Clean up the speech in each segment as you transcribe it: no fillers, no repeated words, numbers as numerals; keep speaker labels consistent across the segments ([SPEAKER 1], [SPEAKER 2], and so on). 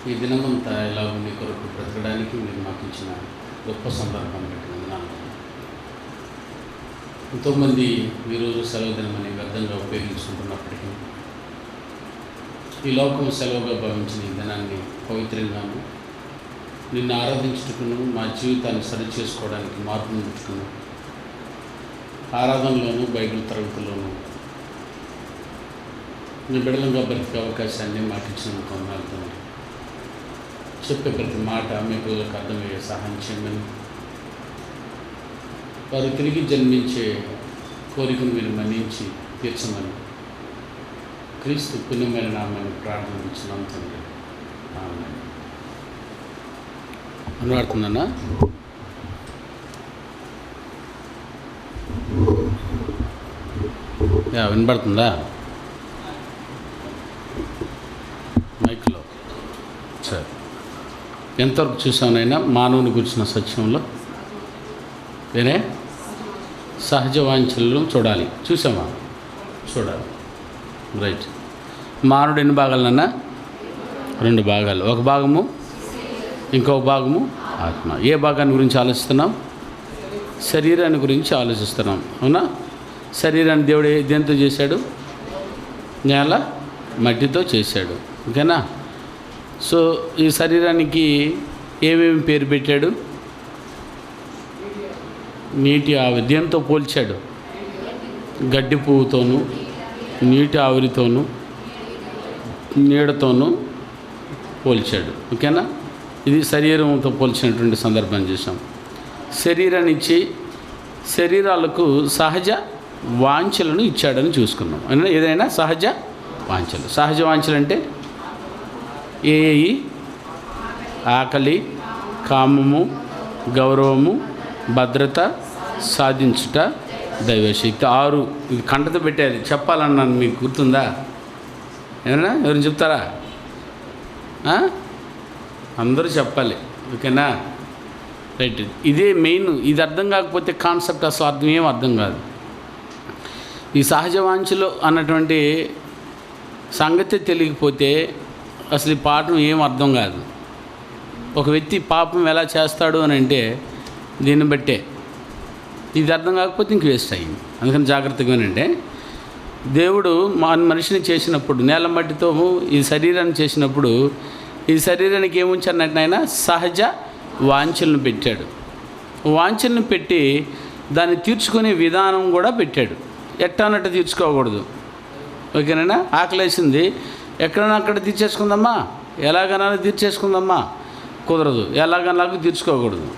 [SPEAKER 1] ఈ దినమంతా ఎలాగో మీ కొరకు బ్రతకడానికి మీరు మాకు ఇచ్చిన గొప్ప సందర్భం పెట్టినందున ఎంతోమంది ఈరోజు సెలవు దినమని వ్యర్థంగా ఉపయోగించుకుంటున్నప్పటికీ ఈ లోకం సెలవుగా భావించిన ఈ దినాన్ని పవిత్రంగాను నిన్ను ఆరాధించుటకును మా జీవితాన్ని సరిచేసుకోవడానికి మార్పును ఉంచుకును ఆరాధనలోను బైబిల్ తరగతుల్లోనూ నీ బిడ్డలుగా బ్రతికే అవకాశాన్ని మాకు ఇచ్చినందుకు వందనాలు. చెప్పే ప్రతి మాట మీ పిల్లలకు అర్థమయ్యే సహాయం చేయమని, వారు తిరిగి జన్మించే కోరికను మీరు మన్నించి తీర్చమని క్రీస్తు పుణ్యమైన నామాన్ని ప్రార్థించినాం తండ్రి. ఆమేన్. అనువాడుతుందన్నా వినబడుతుందా మైక్లో? సరే, ఎంతవరకు చూసానైనా మానవుని గురించిన సత్యంలో వేరే సహజ వాంఛలను చూడాలి. చూసామా? చూడాలి. రైట్. మానవుడు ఎన్ని భాగాలన్నా? 2 భాగాలు. ఒక భాగము, ఇంకొక భాగము ఆత్మ. ఏ భాగాన్ని గురించి ఆలోచిస్తున్నాం? శరీరాన్ని గురించి ఆలోచిస్తున్నాం. అవునా? శరీరాన్ని దేవుడు దేంతో చేశాడు? నేల మట్టితో చేశాడు. ఓకేనా? సో ఈ శరీరానికి ఏమేమి పేరు పెట్టాడు? నీటి ఆవిరి. దేంతో పోల్చాడు? గడ్డి పువ్వుతోనూ, నీటి ఆవిరితోనూ, నీడతోనూ పోల్చాడు. ఓకేనా? ఇది శరీరంతో పోల్చినటువంటి సందర్భం చేసాం. శరీరాన్ని ఇచ్చి శరీరాలకు సహజ వాంఛలను ఇచ్చాడని చూసుకున్నాం. అంటే ఏదైనా సహజ వాంఛలు. సహజ వాంఛలు అంటే ఏయి? ఆకలి, కామము, గౌరవము, భద్రత, సాధించుట, దైవశక్తి. 6 ఇది కంటతో పెట్టారు. చెప్పాలన్నాను, మీకు గుర్తుందా? ఏమన్నా ఎవరైనా చెప్తారా? అందరూ చెప్పాలి. ఓకేనా? రైట్. ఇదే మెయిన్. ఇది అర్థం కాకపోతే కాన్సెప్ట్ అసలు ఏం అర్థం కాదు. ఈ సహజ వాంఛలు అన్నటువంటి సంగతి తెలియకపోతే అసలు ఈ పాఠం ఏం అర్థం కాదు. ఒక వ్యక్తి పాపం ఎలా చేస్తాడు అని అంటే దీన్ని బట్టే. ఇది అర్థం కాకపోతే ఇంక వేస్ట్ అయ్యింది. అందుకని జాగ్రత్తగా వినండి. దేవుడు మనిషిని చేసినప్పుడు, నేల మట్టితో ఈ శరీరాన్ని చేసినప్పుడు, ఈ శరీరానికి ఏముంచారంటే ఆయన సహజ వాంఛలను పెట్టాడు. వాంఛలను పెట్టి దాన్ని తీర్చుకునే విధానం కూడా పెట్టాడు. ఎట్టానట్టు తీర్చుకోకూడదు. ఓకేనా? ఆకలేసింది, ఎక్కడైనా అక్కడ తీర్చేసుకుందామా, ఎలాగైనా తీర్చేసుకుందామా, కుదరదు. ఎలాగలాగా తీర్చుకోకూడదు.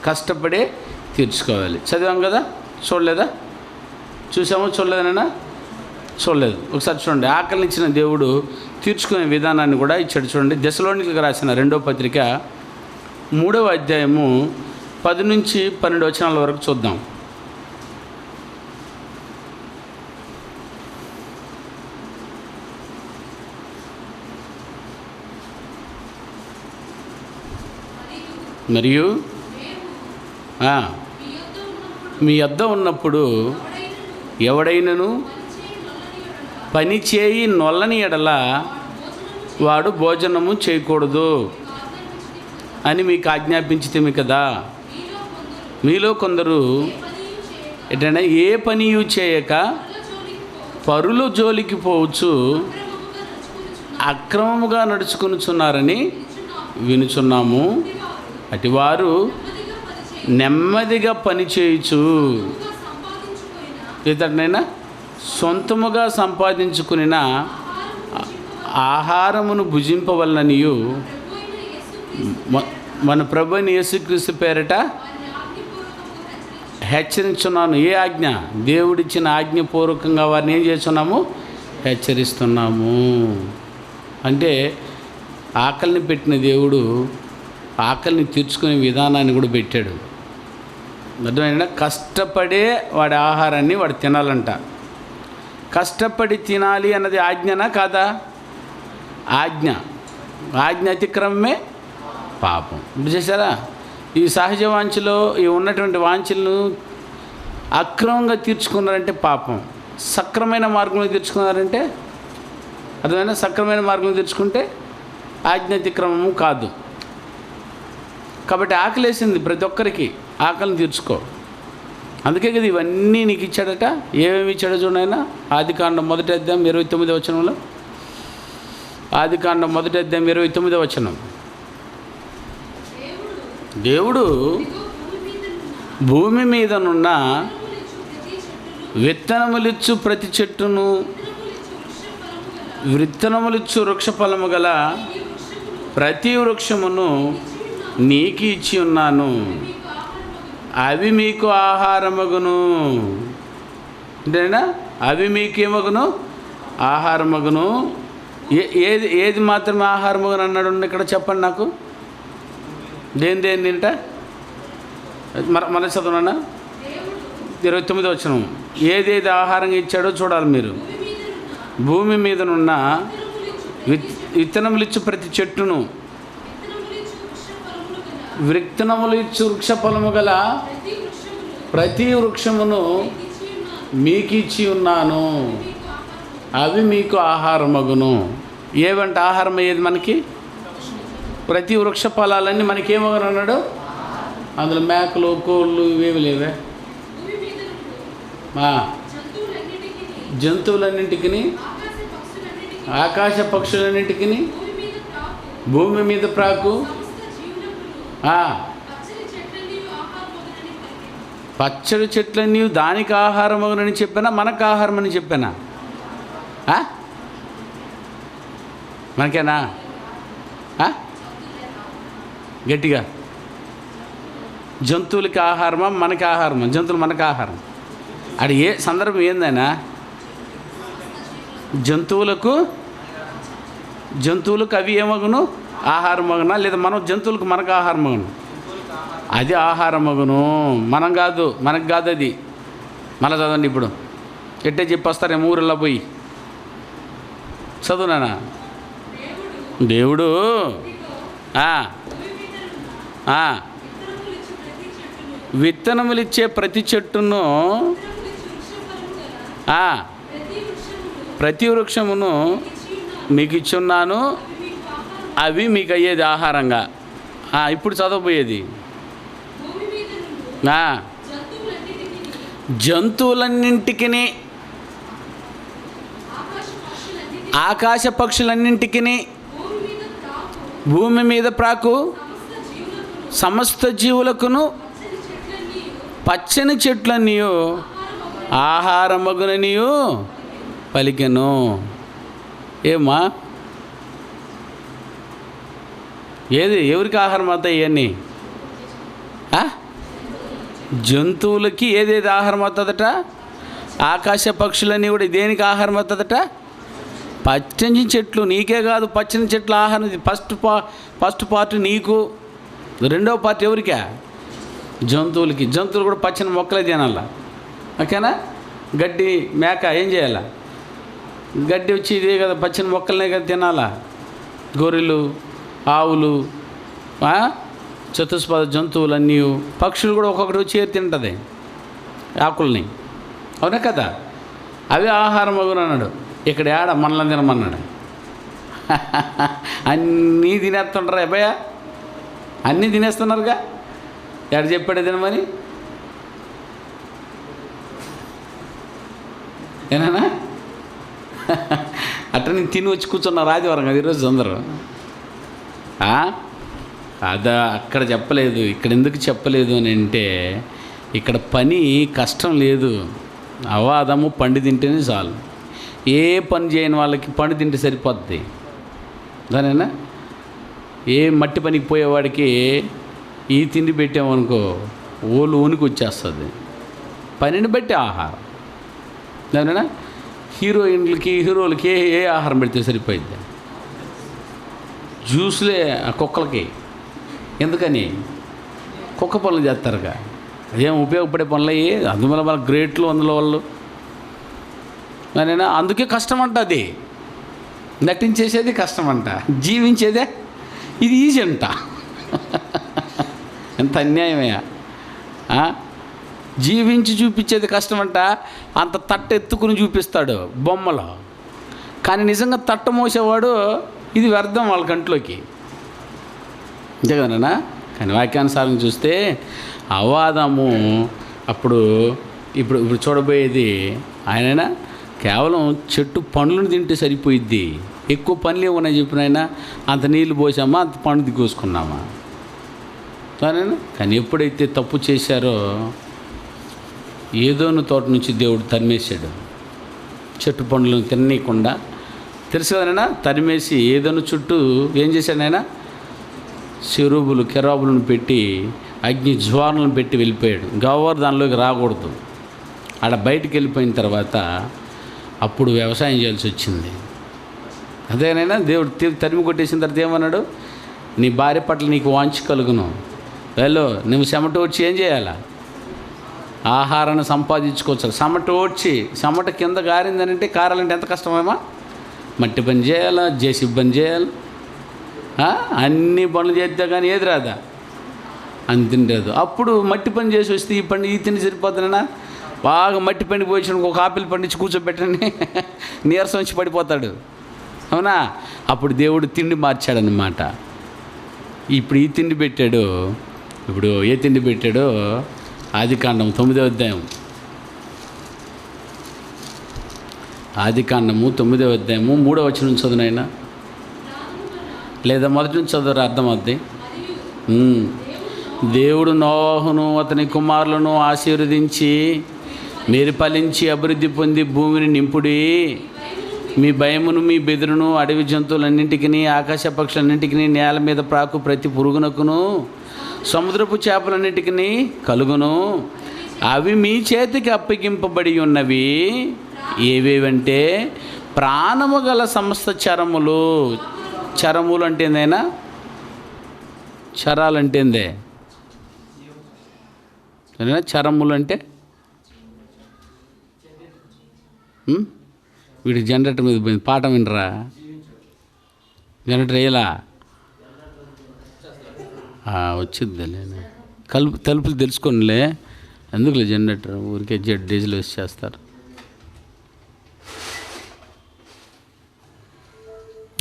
[SPEAKER 1] కష్టపడే తీర్చుకోవాలి. చదివాం కదా? చూడలేదా? చూసామో చూడలేదనైనా? చూడలేదు. ఒకసారి చూడండి. ఆకలినిచ్చిన దేవుడు తీర్చుకునే విధానాన్ని కూడా ఇచ్చాడు. చూడండి, దశలోనికలకు రాసిన 2వ పత్రిక 3వ అధ్యాయము 10 నుంచి 12 వచనాల వరకు చూద్దాం. మరియు మీ యొద్ద ఉన్నప్పుడు ఎవడైనను పని చేయి నొల్లని ఎడల వాడు భోజనము చేయకూడదు అని మీకు ఆజ్ఞాపించితిమి కదా. మీలో కొందరు ఏంటంటే ఏ పని చేయక పరుల జోలికి పోవచ్చు అక్రమముగా నడుచుకొనుచున్నారని వినుచున్నాము. అటివారు నెమ్మదిగా పని చేయొచ్చు, ఇతడినైనా సొంతముగా సంపాదించుకున్న ఆహారమును భుజింపవలననియు మన ప్రభువైన యేసుక్రీస్తు పేరట హెచ్చరించున్నాను. ఏ ఆజ్ఞ? దేవుడిచ్చిన ఆజ్ఞపూర్వకంగా వారిని ఏం చేస్తున్నాము? హెచ్చరిస్తున్నాము. అంటే ఆకలిని పెట్టిన దేవుడు ఆకలిని తీర్చుకునే విధానాన్ని కూడా పెట్టాడు. అర్థమైనా? కష్టపడే వాడి ఆహారాన్ని వాడు తినాలంట. కష్టపడి తినాలి అన్నది ఆజ్ఞనా కాదా? ఆజ్ఞ. ఆజ్ఞ అతిక్రమమే పాపం. ఇప్పుడు చేశారా? ఈ సహజ వాంఛలో ఈ ఉన్నటువంటి వాంఛలను అక్రమంగా తీర్చుకున్నారంటే పాపం. సక్రమైన మార్గంలో తీర్చుకున్నారంటే అర్థమైనా? సక్రమైన మార్గంలో తీర్చుకుంటే ఆజ్ఞాతిక్రమము కాదు. కాబట్టి ఆకలేసింది ప్రతి ఒక్కరికి, ఆకలిని తీర్చుకో. అందుకే కదా ఇవన్నీ నీకు ఇచ్చాడట. ఏమేమి ఇచ్చాడో చూడైనా ఆదికాండం 1వ అధ్యాయం 29వ వచనంలో. ఆదికాండం 1వ అధ్యాయం 29వ వచనం. దేవుడు భూమి మీదనున్న విత్తనములిచ్చు ప్రతి చెట్టును, విత్తనములిచ్చు వృక్ష ఫలము గల ప్రతి వృక్షమును నీకు ఇచ్చి ఉన్నాను, అవి మీకు ఆహారమగును. అంతేనా? అవి మీకేమగును? ఆహారమగును. ఏది ఏది మాత్రమే ఆహారమగును అన్నాడు ఇక్కడ? చెప్పండి నాకు. దేని తింట? మన చదువునా 29వ వచనం. ఏదేది ఆహారంగా ఇచ్చాడో చూడాలి మీరు. భూమి మీదనున్న విత్తనములు ఇచ్చు ప్రతి చెట్టును, విత్తనములు ఇచ్చు వృక్ష ఫలము గల ప్రతి వృక్షమును మీకు ఇచ్చి ఉన్నాను, అవి మీకు ఆహారమగును. ఏవంటే ఆహారం అయ్యేది మనకి? ప్రతి వృక్ష ఫలాలన్నీ మనకేమగను అన్నాడు. అందులో మేకలు, కోళ్ళు ఇవేమి లేవే. జంతువులన్నింటికి, ఆకాశ పక్షులన్నింటికి, భూమి మీద ప్రాకు, పచ్చడి చెట్లన్నీ దానికి ఆహారమగునని చెప్పానా, మనకు ఆహారం అని చెప్పానా? మనకేనా? గట్టిగా. జంతువులకి ఆహారమా, మనకి ఆహారమా? జంతువులు మనకు ఆహారం. అది ఏ సందర్భం ఏందైనా? జంతువులకు అవి ఏమగును? ఆహారమగునా? లేదా మనం జంతువులకు మనకు ఆహారమగును? అది ఆహారమగును. మనం కాదు, మనకు కాదు అది. మళ్ళీ చదవండి ఇప్పుడు. ఎట్టే చెప్పొస్తారేమో ఊరిలో పోయి చదువునా. దేవుడు విత్తనములిచ్చే ప్రతి చెట్టును, ప్రతి వృక్షమును మీకు ఇచ్చున్నాను, అవి మీకు అయ్యేది ఆహారంగా. ఇప్పుడు చదవబోయేది. జంతువులన్నింటికి, ఆకాశ పక్షులన్నింటికి, భూమి మీద ప్రాకు సమస్త జీవులకును పచ్చని చెట్లన్నీయు ఆహారమగుననియు పలికెను. ఏమా? ఏది ఎవరికి ఆహారం అవుతాయి? ఇవన్నీ జంతువులకి ఏదేది ఆహారం అవుతుందట? ఆకాశ పక్షులన్నీ కూడా దేనికి ఆహారం అవుతుందట? పచ్చని చెట్లు. నీకే కాదు, పచ్చని చెట్లు ఆహారం. ఫస్ట్ పార్ట్ నీకు, రెండవ పార్ట్ ఎవరికా? జంతువులకి. జంతువులు కూడా పచ్చని మొక్కలే తినాలా. ఓకేనా? గడ్డి మేక ఏం చేయాలా? గడ్డి వచ్చి ఇదే కదా, పచ్చని మొక్కలనే కదా తినాలా. గొర్రెలు, ఆవులు, చతుష్పద జంతువులన్నీ, పక్షులు కూడా ఒక్కొక్కటి వచ్చి ఏరి తింటుంది ఆకుల్ని. అవునా కదా? అవి ఆహారం అగును అన్నాడు. ఇక్కడ ఏడ మనల్ని తినమన్నాడు. అన్నీ తినేస్తుంటారా అబ్బాయ? అన్నీ తినేస్తున్నారుగా. ఎక్కడ చెప్పాడు తినమని? ఏనా? అట్లా నేను తిని వచ్చి కూర్చున్నారు ఆదివారం కదా ఈరోజు అందరూ. అదా అక్కడ చెప్పలేదు, ఇక్కడ ఎందుకు చెప్పలేదు అని అంటే, ఇక్కడ పని కష్టం లేదు. అవాదము పండు తింటేనే చాలు. ఏ పని చేయని వాళ్ళకి పండు తింటే సరిపోద్ది. దానేనా? ఏ మట్టి పనికి పోయేవాడికి ఈ తిండి పెట్టామనుకో ఓళ్ళు వణికి వచ్చేస్తుంది. పనిని బట్టి ఆహారం. దానేనా? హీరోలకి ఏ ఆహారం పెడితే సరిపోయింది? జ్యూస్లే ఆ కుక్కలకి. ఎందుకని? కుక్క పనులు చేస్తారుగా. అదేం ఉపయోగపడే పనులు అయ్యి. అందువల్ల వాళ్ళ గ్రేట్లు అందులో వాళ్ళు. నేనైనా అందుకే కష్టం అంట. అది నటించేసేది కష్టం అంట, జీవించేదే ఇది ఈజీ అంట. ఎంత అన్యాయమయ్యా. జీవించి చూపించేది కష్టమంట. అంత తట్ట ఎత్తుకుని చూపిస్తాడు బొమ్మలో, కానీ నిజంగా తట్ట మోసేవాడు ఇది వ్యర్థం వాళ్ళ కంట్లోకి, అంతే కదనా. కానీ వాక్యానుసారం చూస్తే అవాదము అప్పుడు ఇప్పుడు చూడబోయేది ఆయనైనా కేవలం చెట్టు పండ్లను తింటే సరిపోయిద్ది, ఎక్కువ పనులు ఏమన్నా చెప్పిన ఆయన అంత నీళ్ళు పోసామా అంత పండు దిగోసుకున్నామా సరేనా. కానీ ఎప్పుడైతే తప్పు చేశారో ఏదోను తోట నుంచి దేవుడు తరిమేశాడు, చెట్టు పండ్లను తిననీయకుండా, తెలుసు కదనైనా, తరిమేసి ఏదోను చుట్టూ ఏం చేశాడు ఆయన, కెరూబులను పెట్టి అగ్ని జ్వాలను పెట్టి వెళ్ళిపోయాడు. గవ్వరు దానిలోకి రాకూడదు. ఆడ బయటికి వెళ్ళిపోయిన తర్వాత అప్పుడు వ్యవసాయం చేయాల్సి వచ్చింది. అదేనైనా దేవుడు తరిమి కొట్టేసిన తర్వాత ఏమన్నాడు, నీ భార్య పట్ల నీకు వాంఛ కలుగును, వెళ్ళు నువ్వు చెమట వచ్చి ఏం చేయాలా, ఆహారాన్ని సంపాదించుకోవచ్చు. చెమట కింద కారిందనంటే కారాలంటే ఎంత కష్టమేమా, మట్టి పని చేయాలా, జేసీబీ పని చేయాలి, అన్ని పనులు చేస్తే కానీ ఏది రాదా, అంతిండదు. అప్పుడు మట్టి పని చేసి వస్తే ఈ తిండి సరిపోతుందన్నా, బాగా మట్టి పని పోయించిన ఒక ఆపిల్ పండించి కూర్చోబెట్టండి, నీరసం వచ్చి పడిపోతాడు, అవునా. అప్పుడు దేవుడు తిండి మార్చాడనమాట. ఇప్పుడు ఈ తిండి పెట్టాడు. ఇప్పుడు ఏ తిండి పెట్టాడో ఆదికాండం 9వ అధ్యాయం, ఆదికాండము 9వ అధ్యాయము 3వ వచనం చదువునైనా, లేదా మొదటి నుంచి చదువురా అర్థమవుద్ది. దేవుడు నోహును అతని కుమారులను ఆశీర్వదించి, మీరు ఫలించి అభివృద్ధి పొంది భూమిని నింపుడి, మీ భయమును మీ బెదురును అడవి జంతువులన్నింటికి, ఆకాశ పక్షులన్నింటికి, నేల మీద ప్రాకు ప్రతి పురుగునకును, సముద్రపు చేపలన్నింటికి కలుగును. అవి మీ చేతికి అప్పగింపబడి ఉన్నవి. ఏవేవంటే ప్రాణము గల సమస్త చరములు. చరములు అంటే ఏందైనా, చరాలంటే ఏందే, చరములు అంటే వీడి జనరేటర్ మీద పోయింది, పాట వినరా, జనరేటర్ వేయలా వచ్చిద్ది. నేను తలుపులు తెలుసుకోనిలే, ఎందుకులే జనరేటర్ ఊరికే డీజిల్ వేసి చేస్తారు.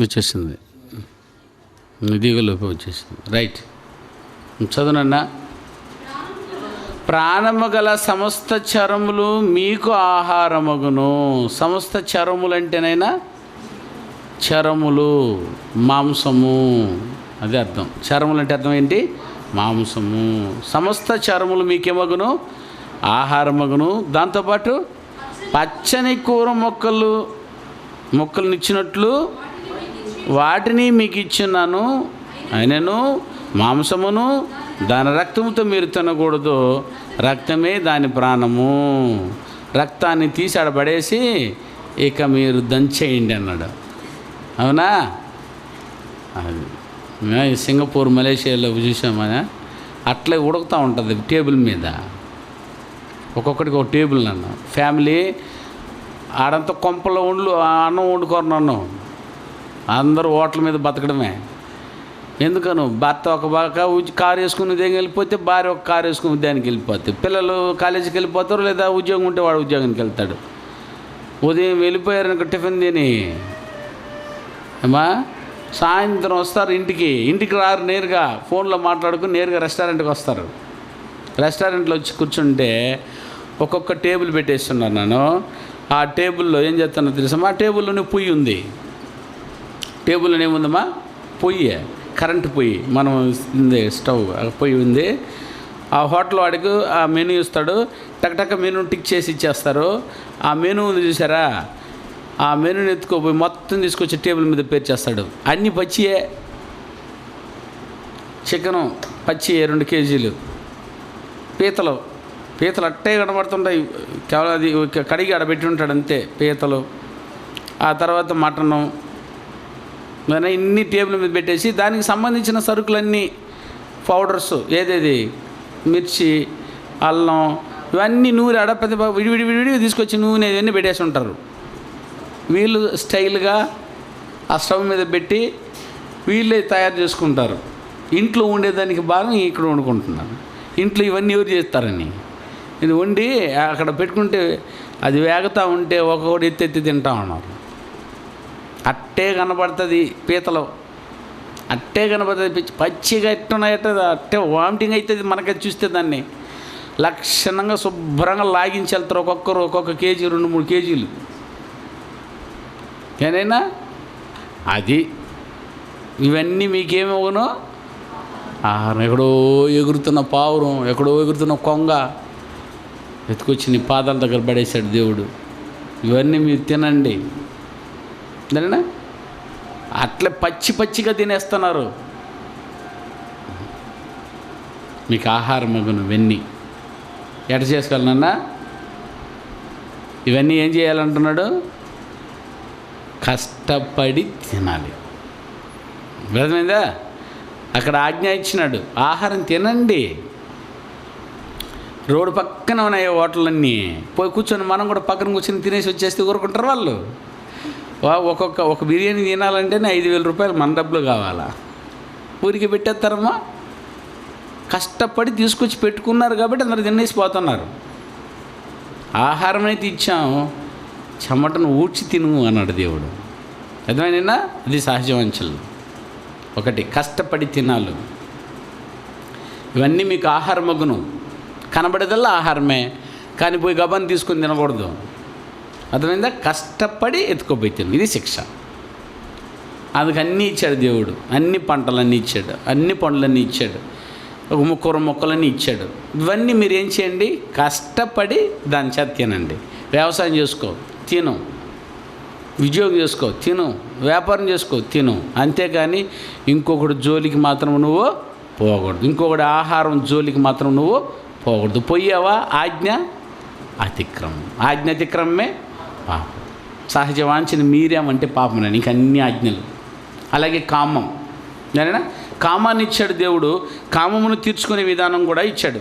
[SPEAKER 1] వచ్చేసింది, దిగులోకి వచ్చేసింది. రైట్, చదువునన్నా. ప్రాణము గల సమస్త చరములు మీకు ఆహారమగును. సమస్త చరములు అంటేనైనా చరములు, మాంసము, అదే అర్థం. చరములు అంటే అర్థం ఏంటి, మాంసము. సమస్త చరములు మీకేమగును, ఆహారమగును. దాంతోపాటు పచ్చని కూర మొక్కలనిచ్చినట్లు వాటిని మీకు ఇచ్చున్నాను. అయినను మాంసమును దాని రక్తముతో మీరు తినకూడదు, రక్తమే దాని ప్రాణము. రక్తాన్ని తీసి ఆడబడేసి ఇక మీరు దంచేయండి అన్నాడు, అవునా. అది సింగపూర్, మలేషియాలో చూసామా, అట్లే ఉడుకుతూ ఉంటుంది టేబుల్ మీద, ఒక్కొక్కడికి ఒక టేబుల్. నన్ను ఫ్యామిలీ ఆడంతా కొంపలో అన్నం వండుకోరు, నన్ను అందరూ హోటల్ మీద బతకడమే. ఎందుకను, భర్త ఒక బాగా కారు వేసుకుని ఉద్యోగం వెళ్ళిపోతే, భార్య ఒక కారు వేసుకుని ఉద్యోగానికి వెళ్ళిపోతే, పిల్లలు కాలేజీకి వెళ్ళిపోతారు, లేదా ఉద్యోగం ఉంటే వాడు ఉద్యోగానికి వెళ్తాడు. ఉదయం వెళ్ళిపోయారనుకో టిఫిన్ తిని అమ్మా, సాయంత్రం వస్తారు ఇంటికి రారు, నేరుగా ఫోన్లో మాట్లాడుకుని నేరుగా రెస్టారెంట్కి వస్తారు. రెస్టారెంట్లో వచ్చి కూర్చుంటే ఒక్కొక్క టేబుల్ పెట్టేస్తున్నాను నేను. ఆ టేబుల్లో ఏం చేస్తానో తెలుసమ్మా, ఆ టేబుల్లోనే పొయ్యి ఉంది. టేబుల్లోనే ఏముందమ్మా, పొయ్యి, కరెంటు పొయ్యి, మనం స్టవ్ పొయ్యి ఉంది. ఆ హోటల్ వాడికి ఆ మెనూ ఇస్తాడు, టక్ మెనూ టిక్ చేసి ఇచ్చేస్తారు. ఆ మెనూ ఉంది చూసారా, ఆ మెనూని ఎత్తుకోపోయి మొత్తం తీసుకొచ్చి టేబుల్ మీద పేర్చేస్తాడు. అన్నీ పచ్చియే, చికెను పచ్చి 2 కేజీలు, పీతలు అట్టే కనబడుతుంటాయి, కేవలం అది కడిగి ఆడబెట్టి ఉంటాడు అంతే పీతలు. ఆ తర్వాత మటను, ఇన్ని టేబుల్ మీద పెట్టేసి దానికి సంబంధించిన సరుకులన్నీ, పౌడర్స్, ఏదేది మిర్చి, అల్లం, ఇవన్నీ నూనె అడపతి విడివిడిగా తీసుకొచ్చి నూనె ఇవన్నీ పెట్టేసి ఉంటారు. వీళ్ళు స్టైల్గా ఆ స్టవ్ మీద పెట్టి వీళ్ళే తయారు చేసుకుంటారు. ఇంట్లో ఉండేదానికి భాగం ఇక్కడ వండుకుంటున్నారు. ఇంట్లో ఇవన్నీ ఎవరు చేస్తారని ఇది వండి అక్కడ పెట్టుకుంటే అది వేగుతూ ఉంటే ఒక్కొక్కటి ఎత్తి తింటా ఉన్నారు. అట్టే కనబడుతుంది పీతలో, అట్టే కనబడుతుంది. పచ్చిగా ఎట్టున్నాయట, అట్టే వామిటింగ్ అవుతుంది మనకది చూస్తే. దాన్ని లక్షణంగా శుభ్రంగా లాగించి వెళ్తారు ఒక్కొక్కరు, ఒక్కొక్క కేజీ 2-3 కేజీలు. ఏనైనా అది ఇవన్నీ మీకేమవును? ఆహారం. ఎక్కడో ఎగురుతున్న పావురం, ఎక్కడో ఎగురుతున్న కొంగ ఎత్తుకొచ్చి నీ పాదాల దగ్గర పడేశాడు దేవుడు. ఇవన్నీ మీరు తినండి. సరేనా? అట్లా పచ్చిగా తినేస్తున్నారు. మీకు ఆహారం మగును ఇవన్నీ ఎట చేసుకోవాలన్నా? ఇవన్నీ ఏం చేయాలంటున్నాడు? కష్టపడి తినాలి. అర్థమైందా? అక్కడ ఆజ్ఞ ఇచ్చినాడు, ఆహారం తినండి. రోడ్డు పక్కన ఉన్నాయి హోటళ్ళన్నీ, పోయి కూర్చొని మనం కూడా పక్కన కూర్చొని తినేసి వచ్చేస్తే ఊరుకుంటారు వాళ్ళు. ఒక బిర్యానీ తినాలంటేనే 5,000 రూపాయలు మన డబ్బులు కావాలా? ఊరికి పెట్టేస్తారమ్మా. కష్టపడి తీసుకొచ్చి పెట్టుకున్నారు కాబట్టి అందరు తినేసి పోతున్నారు. ఆహారం అయితే ఇచ్చాము, చెమటను ఊడ్చి తిను అన్నాడు దేవుడు. అర్థమైనా? అది సహజవంచలు. ఒకటి కష్టపడి తినాలి. ఇవన్నీ మీకు ఆహారం మగును. కనబడేదల్లా ఆహారమే, కానీ పోయి గబాన్ని తీసుకొని తినకూడదు. అర్థమైందా? కష్టపడి ఎత్తుకోపోయి తిను. ఇది శిక్ష. అందుకు అన్నీ ఇచ్చాడు దేవుడు. అన్ని పంటలన్నీ ఇచ్చాడు, అన్ని పండ్లన్నీ ఇచ్చాడు, కూర మొక్కలన్నీ ఇచ్చాడు. ఇవన్నీ మీరు ఏం చేయండి? కష్టపడి దాని చేత తినండి. వ్యవసాయం చేసుకో, తిను. ఉద్యోగం చేసుకో, తిను. వ్యాపారం చేసుకో, తిను. అంతేగాని ఇంకొకటి జోలికి మాత్రం నువ్వు పోకూడదు. ఇంకొకటి ఆహారం జోలికి మాత్రం నువ్వు పోకూడదు. పోయావా? ఆజ్ఞ అతిక్రమం. ఆజ్ఞ అతిక్రమమే పాపం. సహజ వాంఛని మీరేమంటే పాపం. ఇంక అన్ని ఆజ్ఞలు. అలాగే కామం. సరేనా? కామాన్ని ఇచ్చాడు దేవుడు. కామమును తీర్చుకునే విధానం కూడా ఇచ్చాడు.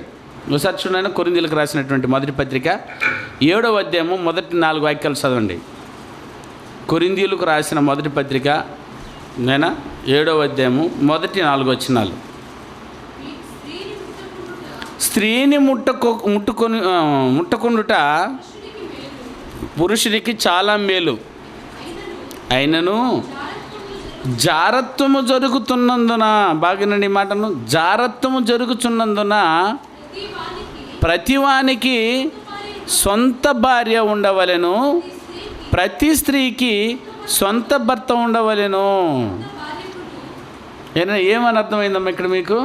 [SPEAKER 1] ఒకసారి చూడండి, కొరింథీయులకు రాసినటువంటి మొదటి పత్రిక 7వ అధ్యాయము మొదటి 4 వాక్యాలు చదవండి. కొరింథీయులకు రాసిన మొదటి పత్రిక 7వ అధ్యాయము మొదటి 4 వచనాలు. స్త్రీని ముట్టకొనుట పురుషునికి చాలా మేలు, అయినను జారత్వము జరుగుతున్నందున, బాగానండి మాటను, జారత్వము జరుగుతున్నందున ప్రతివానికి సొంత భార్య ఉండవలెను, ప్రతి స్త్రీకి సొంత భర్త ఉండవలెను. ఏమని అర్థమైందమ్మా ఇక్కడ మీకు?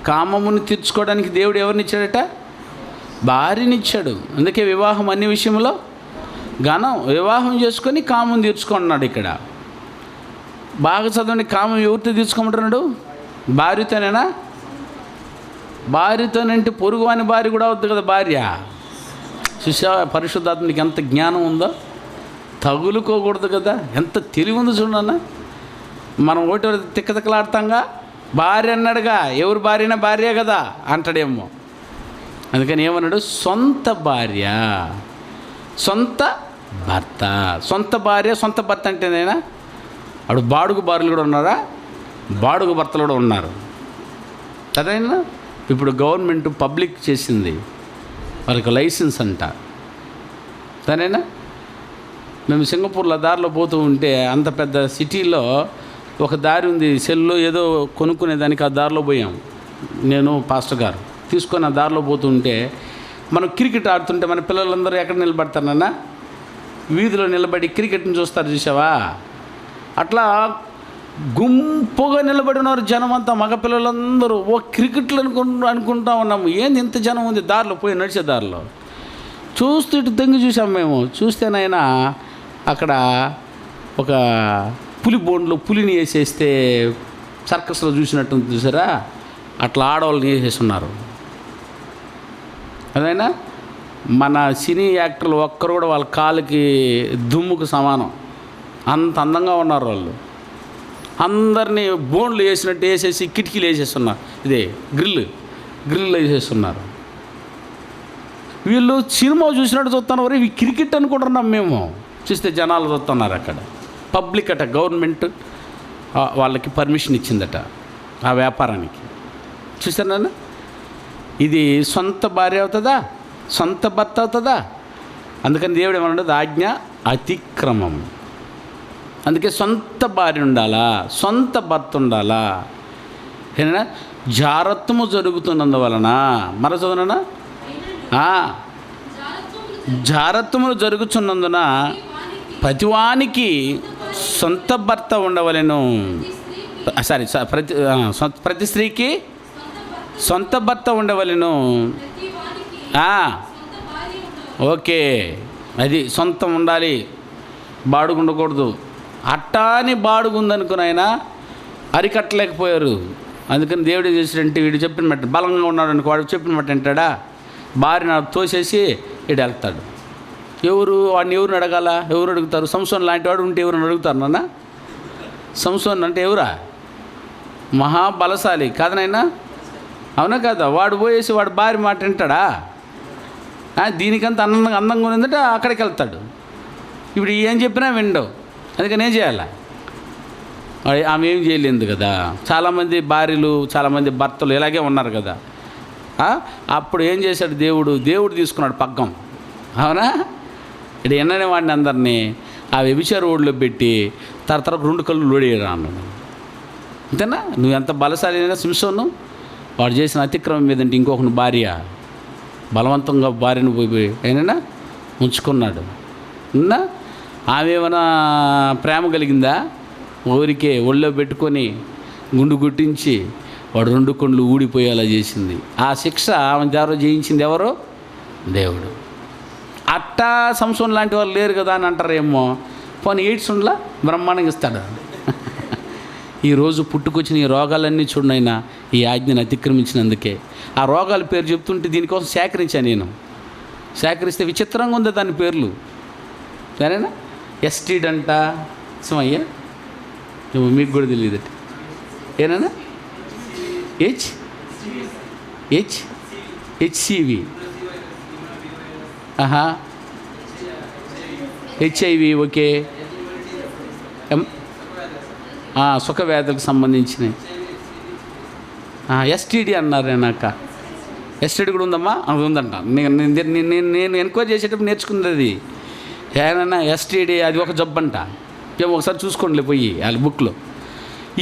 [SPEAKER 1] కామమును తీర్చుకోవడానికి దేవుడు ఎవరినిచ్చాడట? భార్యనిచ్చాడు. అందుకే వివాహం అన్ని విషయంలో ఘనం. వివాహం చేసుకొని కామం తీర్చుకుంటున్నాడు. ఇక్కడ బాగా చదవండి. కామం ఎవరితో తీర్చుకోమంటున్నాడు? భార్యతోనేనా? భార్యతోనంటే పొరుగు అని భార్య కూడా అవుతుంది కదా భార్య. చూసా పరిశుద్ధాత్మనికి ఎంత జ్ఞానం ఉందో. తగులుకోకూడదు కదా, ఎంత తెలివి ఉందో చూడన్నా. మనం ఒకటి తిక్కలాడతాంగా. భార్య అన్నాడుగా, ఎవరు భార్యనా భార్య కదా అంటాడేమో. అందుకని ఏమన్నాడు? సొంత భార్య, సొంత భర్త. సొంత భార్య, సొంత భర్త అంటేనేనా? అప్పుడు బాడుగు భార్యలు కూడా ఉన్నారా? బాడుగు భర్తలు కూడా ఉన్నారు. అదైనా ఇప్పుడు గవర్నమెంట్ పబ్లిక్ చేసింది, వాళ్ళకి లైసెన్స్ అంట. సరేనా? మేము సింగపూర్లో దారిలో పోతూ ఉంటే, అంత పెద్ద సిటీలో ఒక దారి ఉంది, సెల్లో ఏదో కొనుక్కునేదానికి ఆ దారిలో పోయాం. నేను పాస్టర్ గారు తీసుకొని ఆ దారిలో పోతుంటే, మనం క్రికెట్ ఆడుతుంటే మన పిల్లలందరూ ఎక్కడ నిలబడతారన్నా? వీధిలో నిలబడి క్రికెట్ని చూస్తారు, చూసావా? అట్లా గుంపుగా నిలబడి ఉన్నారు జనం అంతా, మగపిల్లలందరూ. ఓ క్రికెట్లు అనుకుంటా ఉన్నాము. ఏంది ఇంత జనం ఉంది దారిలో, పోయి నడిచే దారిలో. చూస్తూ ఇటు తెంగి చూసాం మేము. చూస్తేనైనా అక్కడ ఒక పులి బోన్లో పులిని వేసేస్తే సర్కస్లో చూసినట్టు చూసారా? అట్లా ఆడవాళ్ళని వేసేస్తున్నారు. అదైనా మన సినీ యాక్టర్లు ఒక్కరు కూడా వాళ్ళ కాలుకి దుమ్ముకు సమానం, అంత అందంగా ఉన్నారు వాళ్ళు. అందరినీ బోన్లు వేసినట్టు వేసేసి కిటికీలు వేసేస్తున్నారు. ఇదే గ్రిల్ వేసేస్తున్నారు. వీళ్ళు సినిమా చూసినట్టు చూస్తున్నారు. ఇవి క్రికెట్ అనుకుంటున్నాం మేము. చూస్తే జనాలు చూస్తున్నారు. అక్కడ పబ్లిక్ అట, గవర్నమెంట్ వాళ్ళకి పర్మిషన్ ఇచ్చిందట ఆ వ్యాపారానికి. చూసారా? ఇది సొంత భార్య అవుతుందా? సొంత భర్త అవుతుందా? అందుకని దేవుడు ఏమన్నాడు? ఆజ్ఞ అతిక్రమం. అందుకే సొంత భార్య ఉండాలా, సొంత భర్త ఉండాలా. ఏనా? జారత్వము జరుగుతున్నందువలన మరో చదువునా, జారత్వములు జరుగుతున్నందున ప్రతివానికి సొంత భర్త ఉండవలెను. ప్రతి స్త్రీకి సొంత భర్త ఉండవలెను. ఓకే, అది సొంతం ఉండాలి, బాడుగు ఉండకూడదు. అట్టాని బాడుగు ఉందనుకుని ఆయన అరికట్టలేకపోయారు. అందుకని దేవుడు చేసినంటే వీడు చెప్పిన మాట, బలంగా ఉన్నాడు అనుకో, వాడు చెప్పిన మాట అంటాడా, భార్యను తోసేసి వీడు వెళ్తాడు. వాడిని ఎవరిని అడగాల? ఎవరు అడుగుతారు? సంసోన్ లాంటి వాడు ఉంటే ఎవరిని అడుగుతారు నాన్న? సంసోన్ అంటే ఎవరా? మహాబలశాలి కాదు నాయన, అవునా కదా? వాడు పోయేసి వాడు భార్య మాట వింటాడా? దీనికంత అందంగా ఉందంటే అక్కడికి వెళ్తాడు. ఇప్పుడు ఏం చెప్పినా విండవు. అందుకని ఏం చేయాలా? ఆమె ఏం చేయలేదు కదా. చాలామంది భార్యలు, చాలామంది భర్తలు ఇలాగే ఉన్నారు కదా. అప్పుడు ఏం చేశాడు దేవుడు తీసుకున్నాడు పగ్గం. అవునా? ఇక్కడ ఎన్ననే వాడిని అందరినీ ఆ వ్యభిచార ఓడిలో పెట్టి తర్వాత 2 కళ్ళు లోడేయరా అన్నాడు. అంతేనా? నువ్వు ఎంత బలశాలి అయినా సింసోను, వాడు చేసిన అతిక్రమం మీదంటే ఇంకొకని భార్య బలవంతంగా భార్యను పోయి అయినా ఉంచుకున్నాడు. ఆమె ఏమైనా ప్రేమ కలిగిందా? ఊరికే ఒళ్ళో పెట్టుకొని గుండు గుట్టించి వాడు 2 కళ్ళు ఊడిపోయేలా చేసింది. ఆ శిక్ష ఆమె ద్వారా జయించింది ఎవరో? దేవుడు. అట్టా సంసోన్ లాంటి వాళ్ళు లేరు కదా అని అంటారేమో. పోనీ ఎయిడ్స్ ఉండలా బ్రహ్మాండంగా ఇస్తాడు. ఈరోజు పుట్టుకొచ్చిన ఈ రోగాలన్నీ చూడనైనా ఈ ఆజ్ఞను అతిక్రమించినందుకే. ఆ రోగాల పేరు చెప్తుంటే దీనికోసం సేకరించాను నేను. సేకరిస్తే విచిత్రంగా ఉంది దాని పేర్లు. సరేనా? ఎస్టీడ్ అంట, సమయ్య మీకు కూడా తెలియదట. ఏనా? హెచ్సివి, హెచ్ఐవి, ఓకే, సుఖ వ్యాధులకు సంబంధించినవి. ఎస్టీడీ అన్నారు. నాక ఎస్టీడీ కూడా ఉందమ్మా? అది ఉందంట. నేను ఎంక్వైరీ చేసేటప్పుడు నేర్చుకుంది అది. ఏమన్నా ఎస్టీడీ అది ఒక జబ్బు అంట. ఏమో ఒకసారి చూసుకోండి పోయి వాళ్ళ బుక్లో.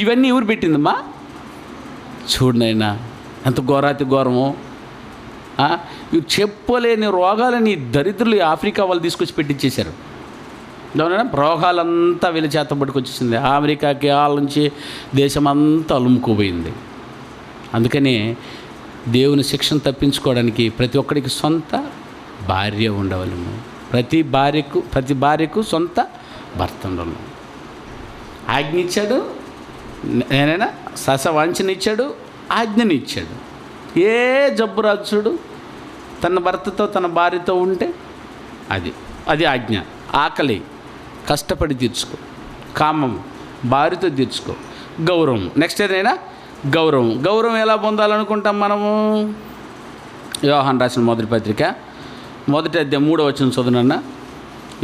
[SPEAKER 1] ఇవన్నీ ఎవరు పెట్టిందమ్మా? చూడనైనా ఎంత ఘోరాతి ఘోరమో. ఇవి చెప్పలేని రోగాలని దరిద్రులు ఆఫ్రికా వాళ్ళు తీసుకొచ్చి పెట్టించేశారు. రోగాలంతా వీళ్ళ చేత పట్టుకొచ్చేసింది. అమెరికాకి వాళ్ళ నుంచి దేశమంతా అలుముకోపోయింది. అందుకనే దేవుని శిక్షను తప్పించుకోవడానికి ప్రతి ఒక్కడికి సొంత భార్య ఉండవలను. ప్రతి భార్యకు సొంత భర్త ఉండను. ఆజ్ఞ ఇచ్చాడు, నేనైనా ససవాంఛనిచ్చాడు, ఆజ్ఞనిచ్చాడు. ఏ జబ్బు రాదు చూడు, తన భర్తతో తన భార్యతో ఉంటే అది ఆజ్ఞ. ఆకలి కష్టపడి తీర్చుకో, కామం భార్యతో తీర్చుకో, గౌరవం. నెక్స్ట్ ఏదైనా గౌరవం ఎలా పొందాలనుకుంటాం మనము? యోహాను రాసిన మొదటి పత్రిక 1వ అధ్యాయం 3వ వచనం చదువునన్నా.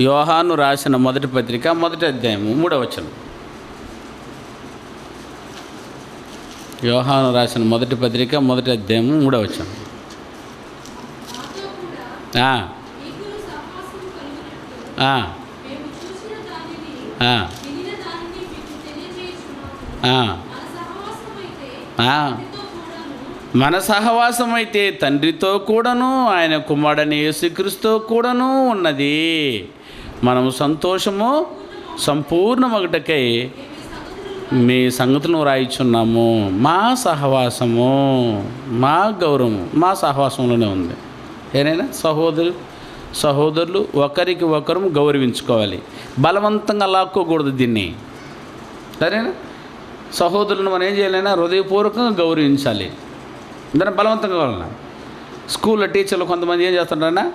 [SPEAKER 1] యోహాను రాసిన మొదటి పత్రిక 1వ అధ్యాయము 3వ వచనం. యోహాను రాసిన మొదటి పత్రిక 1వ అధ్యాయము 3వ వచనం. మన సహవాసం అయితే తండ్రితో కూడాను ఆయన కుమారుడైన యేసుక్రీస్తుతో కూడాను ఉన్నది. మనము సంతోషము సంపూర్ణమగుటకై మీ సంగతులను రాయిచున్నాము. మా సహవాసము, మా గౌరవము మా సహవాసంలోనే ఉంది. ఏనైనా సహోదరులు ఒకరికి ఒకరు గౌరవించుకోవాలి. బలవంతంగా లాక్కోకూడదు దీన్ని. సరేనా? సహోదరులను మనం ఏం చేయాలైనా హృదయపూర్వకంగా గౌరవించాలి. దాన్ని బలవంతంగా వలన స్కూల్లో టీచర్లు కొంతమంది ఏం చేస్తుంటారన్నా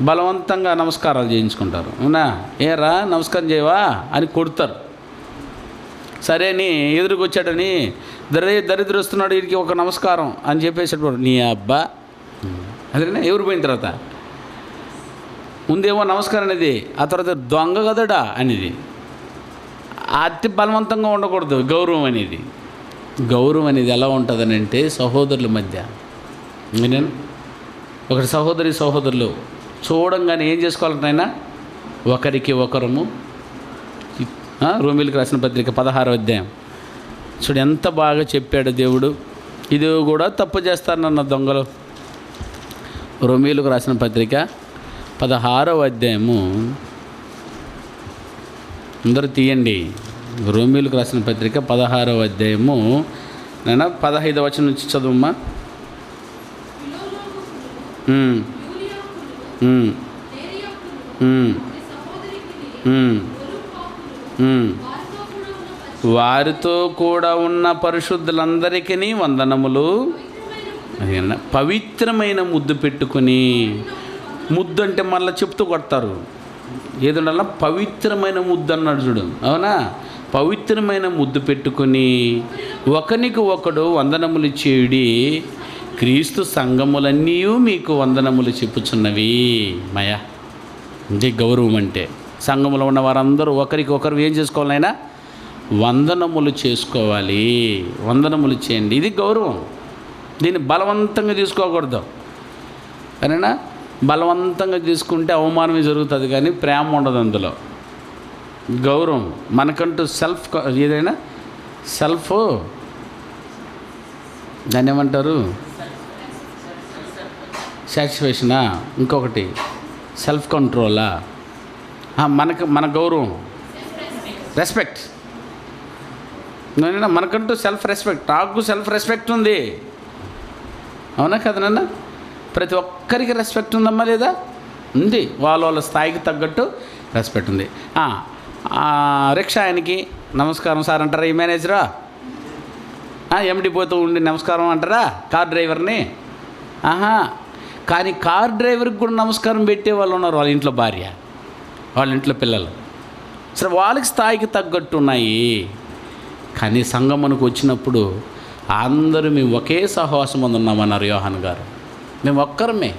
[SPEAKER 1] బలవంతంగా నమస్కారాలు చేయించుకుంటారు. అవునా? ఏరా నమస్కారం చేయవా అని కొడతారు. సరే అని ఎదురుకు వచ్చాడని దరిద్రం వస్తున్నాడు, వీడికి ఒక నమస్కారం అని చెప్పేసేటప్పుడు నీ అబ్బా అదేనా ఎవరు పోయిన తర్వాత ముందేమో నమస్కారం అనేది, ఆ తర్వాత దొంగ కదడా అనేది. అతి బలవంతంగా ఉండకూడదు. గౌరవం అనేది ఎలా ఉంటుందని అంటే సహోదరుల మధ్య. నేను ఒకటి సహోదరులు చూడంగానే ఏం చేసుకోవాలంటే ఒకరికి ఒకరము. రోమీయులకు రాసిన పత్రిక 16వ అధ్యాయం చూడు ఎంత బాగా చెప్పాడు దేవుడు. ఇది కూడా తప్పు చేస్తారన్న దొంగలు. రోమీయులకు రాసిన పత్రిక 16వ అధ్యాయము అందరూ తీయండి. రోమీయులకు రాసిన పత్రిక 16వ అధ్యాయము 15వ వచనం నుంచి చదువమ్మా. వారితో కూడా ఉన్న పరిశుద్ధులందరికీ వందనములు. పవిత్రమైన ముద్దు పెట్టుకుని, ముద్దు అంటే మళ్ళీ చెప్తూ కొడతారు ఏదన్నా, పవిత్రమైన ముద్దు అన్నాడు చూడు. అవునా? పవిత్రమైన ముద్దు పెట్టుకుని ఒకనికి ఒకడు వందనములు చేయుడి, క్రీస్తు సంఘములన్నీ మీకు వందనములు చెప్పుచున్నవి. మయా ఇది గౌరవం అంటే. సంఘములో ఉన్న వారందరూ ఒకరికి ఒకరు ఏం చేసుకోవాలైనా వందనములు చేసుకోవాలి. వందనములు చేయండి. ఇది గౌరవం. దీన్ని బలవంతంగా తీసుకోకూడదు. సరేనా? బలవంతంగా తీసుకుంటే అవమానమే జరుగుతుంది, కానీ ప్రేమ ఉండదు అందులో. గౌరవం మనకంటూ సెల్ఫ్, ఏదైనా సెల్ఫ్, దాన్ని ఏమంటారు, సాటిస్ఫాక్షనా, ఇంకొకటి సెల్ఫ్ కంట్రోలా, మన గౌరవం, రెస్పెక్ట్. మనకంటూ సెల్ఫ్ రెస్పెక్ట్. నాకు సెల్ఫ్ రెస్పెక్ట్ ఉంది. అవునా కదా నాన్న? ప్రతి ఒక్కరికి రెస్పెక్ట్ ఉందమ్మా లేదా? ఉంది. వాళ్ళ స్థాయికి తగ్గట్టు రెస్పెక్ట్ ఉంది. రిక్షా ఆయనకి నమస్కారం సార్ అంటారా? ఈ మేనేజరా? ఎండి పోతూ ఉండి నమస్కారం అంటారా కార్ డ్రైవర్ని? కానీ కార్ డ్రైవర్కి కూడా నమస్కారం పెట్టే వాళ్ళు ఉన్నారు. వాళ్ళ ఇంట్లో భార్య, వాళ్ళ ఇంట్లో పిల్లలు, సరే వాళ్ళకి స్థాయికి తగ్గట్టు ఉన్నాయి. కానీ సంగమునకు వచ్చినప్పుడు అందరూ మేము ఒకే సహవాసం మంది ఉన్నామన్నారు యోహాన్ గారు. మేము ఒక్కరమే,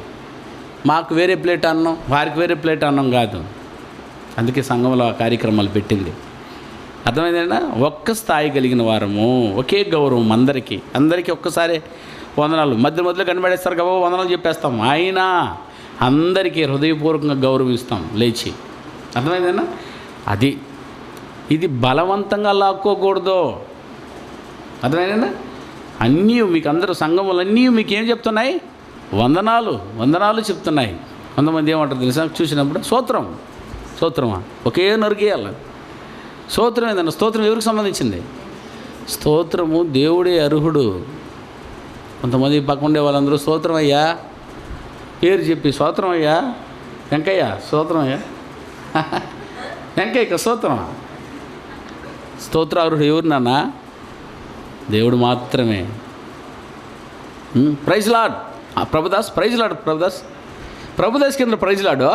[SPEAKER 1] మాకు వేరే ప్లేట్ అన్నం, వారికి వేరే ప్లేట్ అన్నం కాదు. అందుకే సంఘంలో ఆ కార్యక్రమాలు పెట్టింది. అర్థమైందేనా? ఒక్క స్థాయి కలిగిన వారము, ఒకే గౌరవం అందరికీ ఒక్కసారి వందనాలు. మధ్యలో కనబడేస్తారు కదా, వందనాలు చెప్పేస్తాం. అయినా అందరికీ హృదయపూర్వకంగా గౌరవిస్తాం లేచి. అర్థమైందేనా? ఇది బలవంతంగా లాక్కోకూడదు. అర్థమైందేనా? అన్నీ మీకు అందరూ సంఘములన్నీ మీకు ఏం చెప్తున్నాయి? వందనాలు చెప్తున్నాయి. కొంతమంది ఏమంటారు తెలుసా? చూసినప్పుడు స్తోత్రమా ఒకే నరికేయాలి. స్తోత్రం ఏందన్న? స్తోత్రం ఎవరికి సంబంధించింది? స్తోత్రము దేవుడే అర్హుడు. కొంతమంది పక్కుండే వాళ్ళందరూ స్తోత్రం అయ్యా పేరు చెప్పి, స్తోత్రం అయ్యా వెంకయ్య, స్తోత్రం అయ్యా వెంకయ్య స్తోత్రం. స్తోత్రార్హుడు ఎవరు నాన్న? దేవుడు మాత్రమే. Praise lord Prabhudas, praise lord Prabhudas కింద ప్రైజ్ లార్డు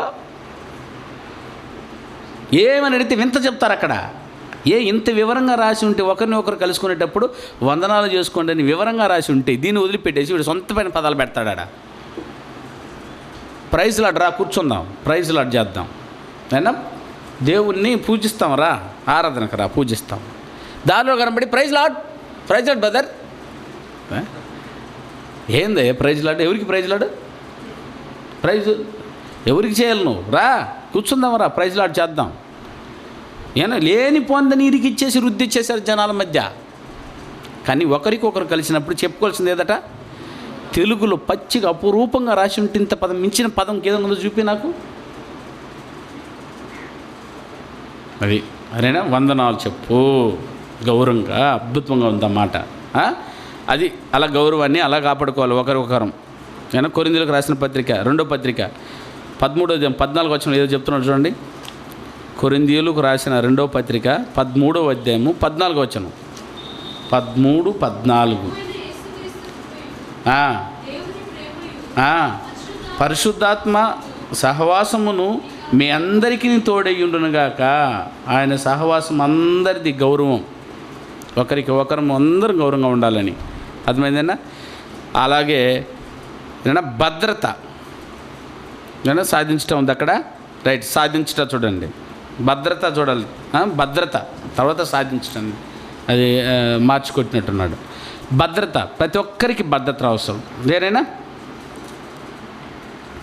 [SPEAKER 1] ఏమని అడిగితే వింత చెప్తారు అక్కడ. ఇంత వివరంగా రాసి ఉంటే, ఒకరిని ఒకరు కలుసుకునేటప్పుడు వందనాలు చేసుకోండి అని వివరంగా రాసి ఉంటే, దీన్ని వదిలిపెట్టేసి వీడు సొంతమైన పదాలు పెడతాడా? ప్రైజ్ లార్డ్ రా కూర్చుందాం, ప్రైజ్ లార్డ్ చేద్దాం, అయినా దేవుణ్ణి పూజిస్తాం, రా ఆరాధనకు రా పూజిస్తాం. దానిలో కనబడి ప్రైజ్ లార్డ్ బ్రదర్. ఏంది ప్రైజ్ లార్డ్? ఎవరికి ప్రైజ్ లార్డ్? ప్రైజ్ ఎవరికి చేయాలి? నువ్వు రా కూర్చుందాం, రా ప్రైజ్ లార్డ్ చేద్దాం. లేని పొందని ఇరికి ఇచ్చేసి వృద్ధి ఇచ్చేసారు జనాల మధ్య. కానీ ఒకరికొకరు కలిసినప్పుడు చెప్పుకోవాల్సింది ఏదట? తెలుగులో పచ్చిగా అపురూపంగా రాసి ఉంటే, ఇంత పదం మించిన పదం ఏదో చూపి నాకు. అది అరేనా వందనాలు చెప్పు, గౌరవంగా అద్భుతంగా ఉందన్నమాట. అది అలా గౌరవాన్ని అలా కాపాడుకోవాలి ఒకరొకరం. కొరింథీయులకు రాసిన పత్రిక 2వ పత్రిక 13వ అధ్యాయం 14వ వచనం ఏదో చెప్తున్నాడు చూడండి. కొరింథీయులకు రాసిన 2వ పత్రిక 13వ అధ్యాయము 14వ వచనం. 13-14 పరిశుద్ధాత్మ సహవాసమును మీ అందరికీ తోడయ్యుండునుగాక. ఆయన సహవాసం అందరిది గౌరవం, ఒకరికి ఒకరు అందరం గౌరవంగా ఉండాలని. అర్థమైందేనా? అలాగే భద్రత సాధించటం ఉంది అక్కడ. రైట్, సాధించటం చూడండి, భద్రత చూడాలి. భద్రత తర్వాత సాధించటం, అది మార్చుకొట్టినట్టున్నాడు. భద్రత, ప్రతి ఒక్కరికి భద్రత అవసరం. వేరేనా?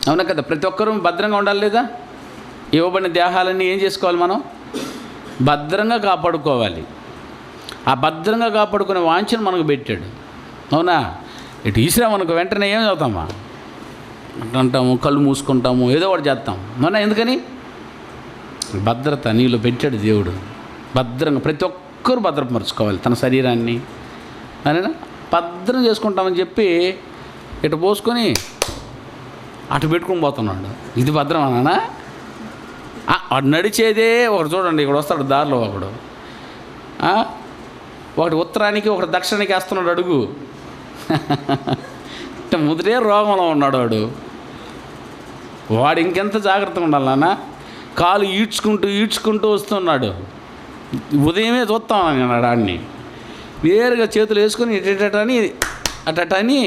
[SPEAKER 1] అవునా కదా? ప్రతి ఒక్కరూ భద్రంగా ఉండాలి లేదా? ఇవ్వబడిన దేహాలన్నీ ఏం చేసుకోవాలి? మనం భద్రంగా కాపాడుకోవాలి. ఆ భద్రంగా కాపాడుకునే వాంఛను మనకు పెట్టాడు. అవునా? ఇటు ఈశ్వరామనుకో వెంటనే ఏం చదువుతామా అంటాము, కళ్ళు మూసుకుంటాము, ఏదో ఒకటి చేస్తాం. అవునా? ఎందుకని? భద్రత నీలో పెట్టాడు దేవుడు. భద్రంగా ప్రతి ఒక్కరూ భద్రపరచుకోవాలి తన శరీరాన్ని. అదేనా? భద్రం చేసుకుంటామని చెప్పి ఇటు పోసుకొని అటు పెట్టుకుని పోతున్నాడు. ఇది భద్రం అన్నానా? వాడు నడిచేదే ఒకటి చూడండి, ఇక్కడ వస్తాడు దారిలో ఒకటి ఉత్తరానికి ఒకటి దక్షిణానికి వేస్తున్నాడు అడుగు. ముదిరే రోగంలో ఉన్నాడు వాడు ఇంకెంత జాగ్రత్తగా ఉండాలన్నా? కాలు ఈడ్చుకుంటూ వస్తున్నాడు. ఉదయమే చూస్తాం అన్నాడు ఆడిని. వేరుగా చేతులు వేసుకొని ఇటని అటని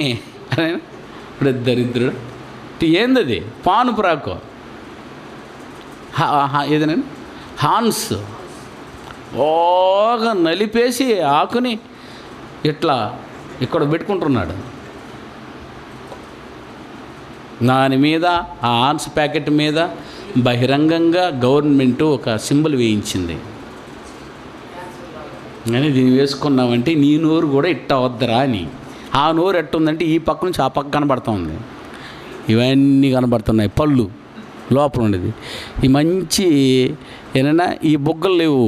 [SPEAKER 1] ఇప్పుడు దరిద్రుడు. ఏందది? పానుపురాకు ఏదైనా హాన్స్ ఓగా నలిపేసి ఆకుని ఇట్లా ఇక్కడ పెట్టుకుంటున్నాడు. దాని మీద ఆ హాన్స్ ప్యాకెట్ మీద బహిరంగంగా గవర్నమెంట్ ఒక సింబల్ వేయించింది. కానీ దీన్ని వేసుకున్నామంటే నీ నోరు కూడా ఇట్ట వద్దరా అని. ఆ నోరు ఎట్టుందంటే ఈ పక్క నుంచి ఆ పక్క కనబడుతుంది. ఇవన్నీ కనబడుతున్నాయి. పళ్ళు లోపల ఉండేది ఈ మంచి ఏమైనా ఈ బొగ్గలు లేవు.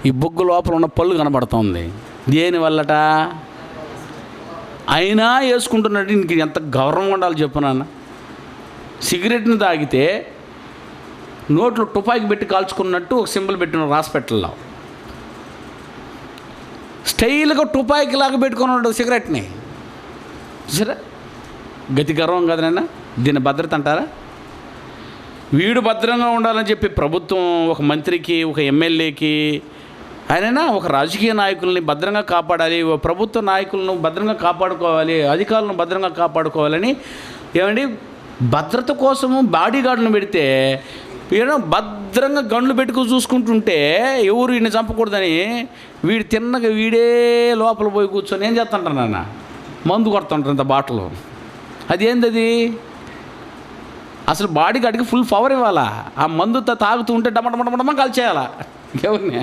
[SPEAKER 1] ఈ బొగ్గు లోపల ఉన్న పళ్ళు కనబడుతుంది. దేనివల్లట? అయినా వేసుకుంటున్నట్టు ఇంక ఎంత గౌరవంగా ఉండాలి చెప్పునాన్న. సిగరెట్ని తాగితే నోట్లో తుపాకి పెట్టి కాల్చుకున్నట్టు ఒక సింబల్ పెట్టిన హాస్పిటల్లో స్టైల్గా తుపాకీలాగా పెట్టుకున్నాడు సిగరెట్ని. సరే, గతి గర్వం కదా నాన్న. దీన్ని భద్రత అంటారా? వీడు భద్రంగా ఉండాలని చెప్పి ప్రభుత్వం ఒక మంత్రికి, ఒక ఎమ్మెల్యేకి, ఆయనైనా ఒక రాజకీయ నాయకుల్ని భద్రంగా కాపాడాలి, ప్రభుత్వ నాయకులను భద్రంగా కాపాడుకోవాలి, అధికారులను భద్రంగా కాపాడుకోవాలని ఏమండి భద్రత కోసము బాడీ గార్డులను పెడితే ఏదో భద్రంగా గండ్లు పెట్టుకుని చూసుకుంటుంటే ఎవరు వీడిని చంపకూడదని వీడు తిన్నగా వీడే లోపల పోయి కూర్చొని ఏం చేస్తుంటారు నాన్న? మందు కొడుతుంటారు ఇంత బాటలు. అది ఏందది? అసలు బాడీ గార్డ్కి ఫుల్ పవర్ ఇవ్వాలా. ఆ మందు తాగుతూ ఉంటే డమడమడమడమ కాల్చేయాలా ఎవరిని?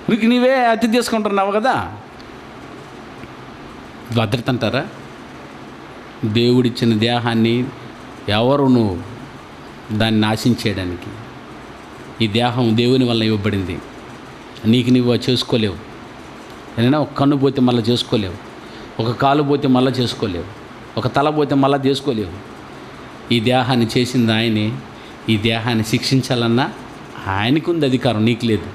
[SPEAKER 1] నీకు నీవే అతి తీసుకుంటున్నావు కదా. భద్రత అంటారా? దేవుడిచ్చిన దేహాన్ని ఎవరు నువ్వు దాన్ని నాశించేయడానికి? ఈ దేహం దేవుని వల్ల ఇవ్వబడింది. నీకు నువ్వు చేసుకోలేవు. ఏదైనా ఒక కన్ను పోతే మళ్ళీ చేసుకోలేవు, ఒక కాలు పోతే మళ్ళీ చేసుకోలేవు, ఒక తల పోతే మళ్ళీ చేసుకోలేవు. ఈ దేహాన్ని చేసింది ఆయనే. ఈ దేహాన్ని శిక్షించాలన్నా ఆయనకు ఉంది అధికారం, నీకు లేదు.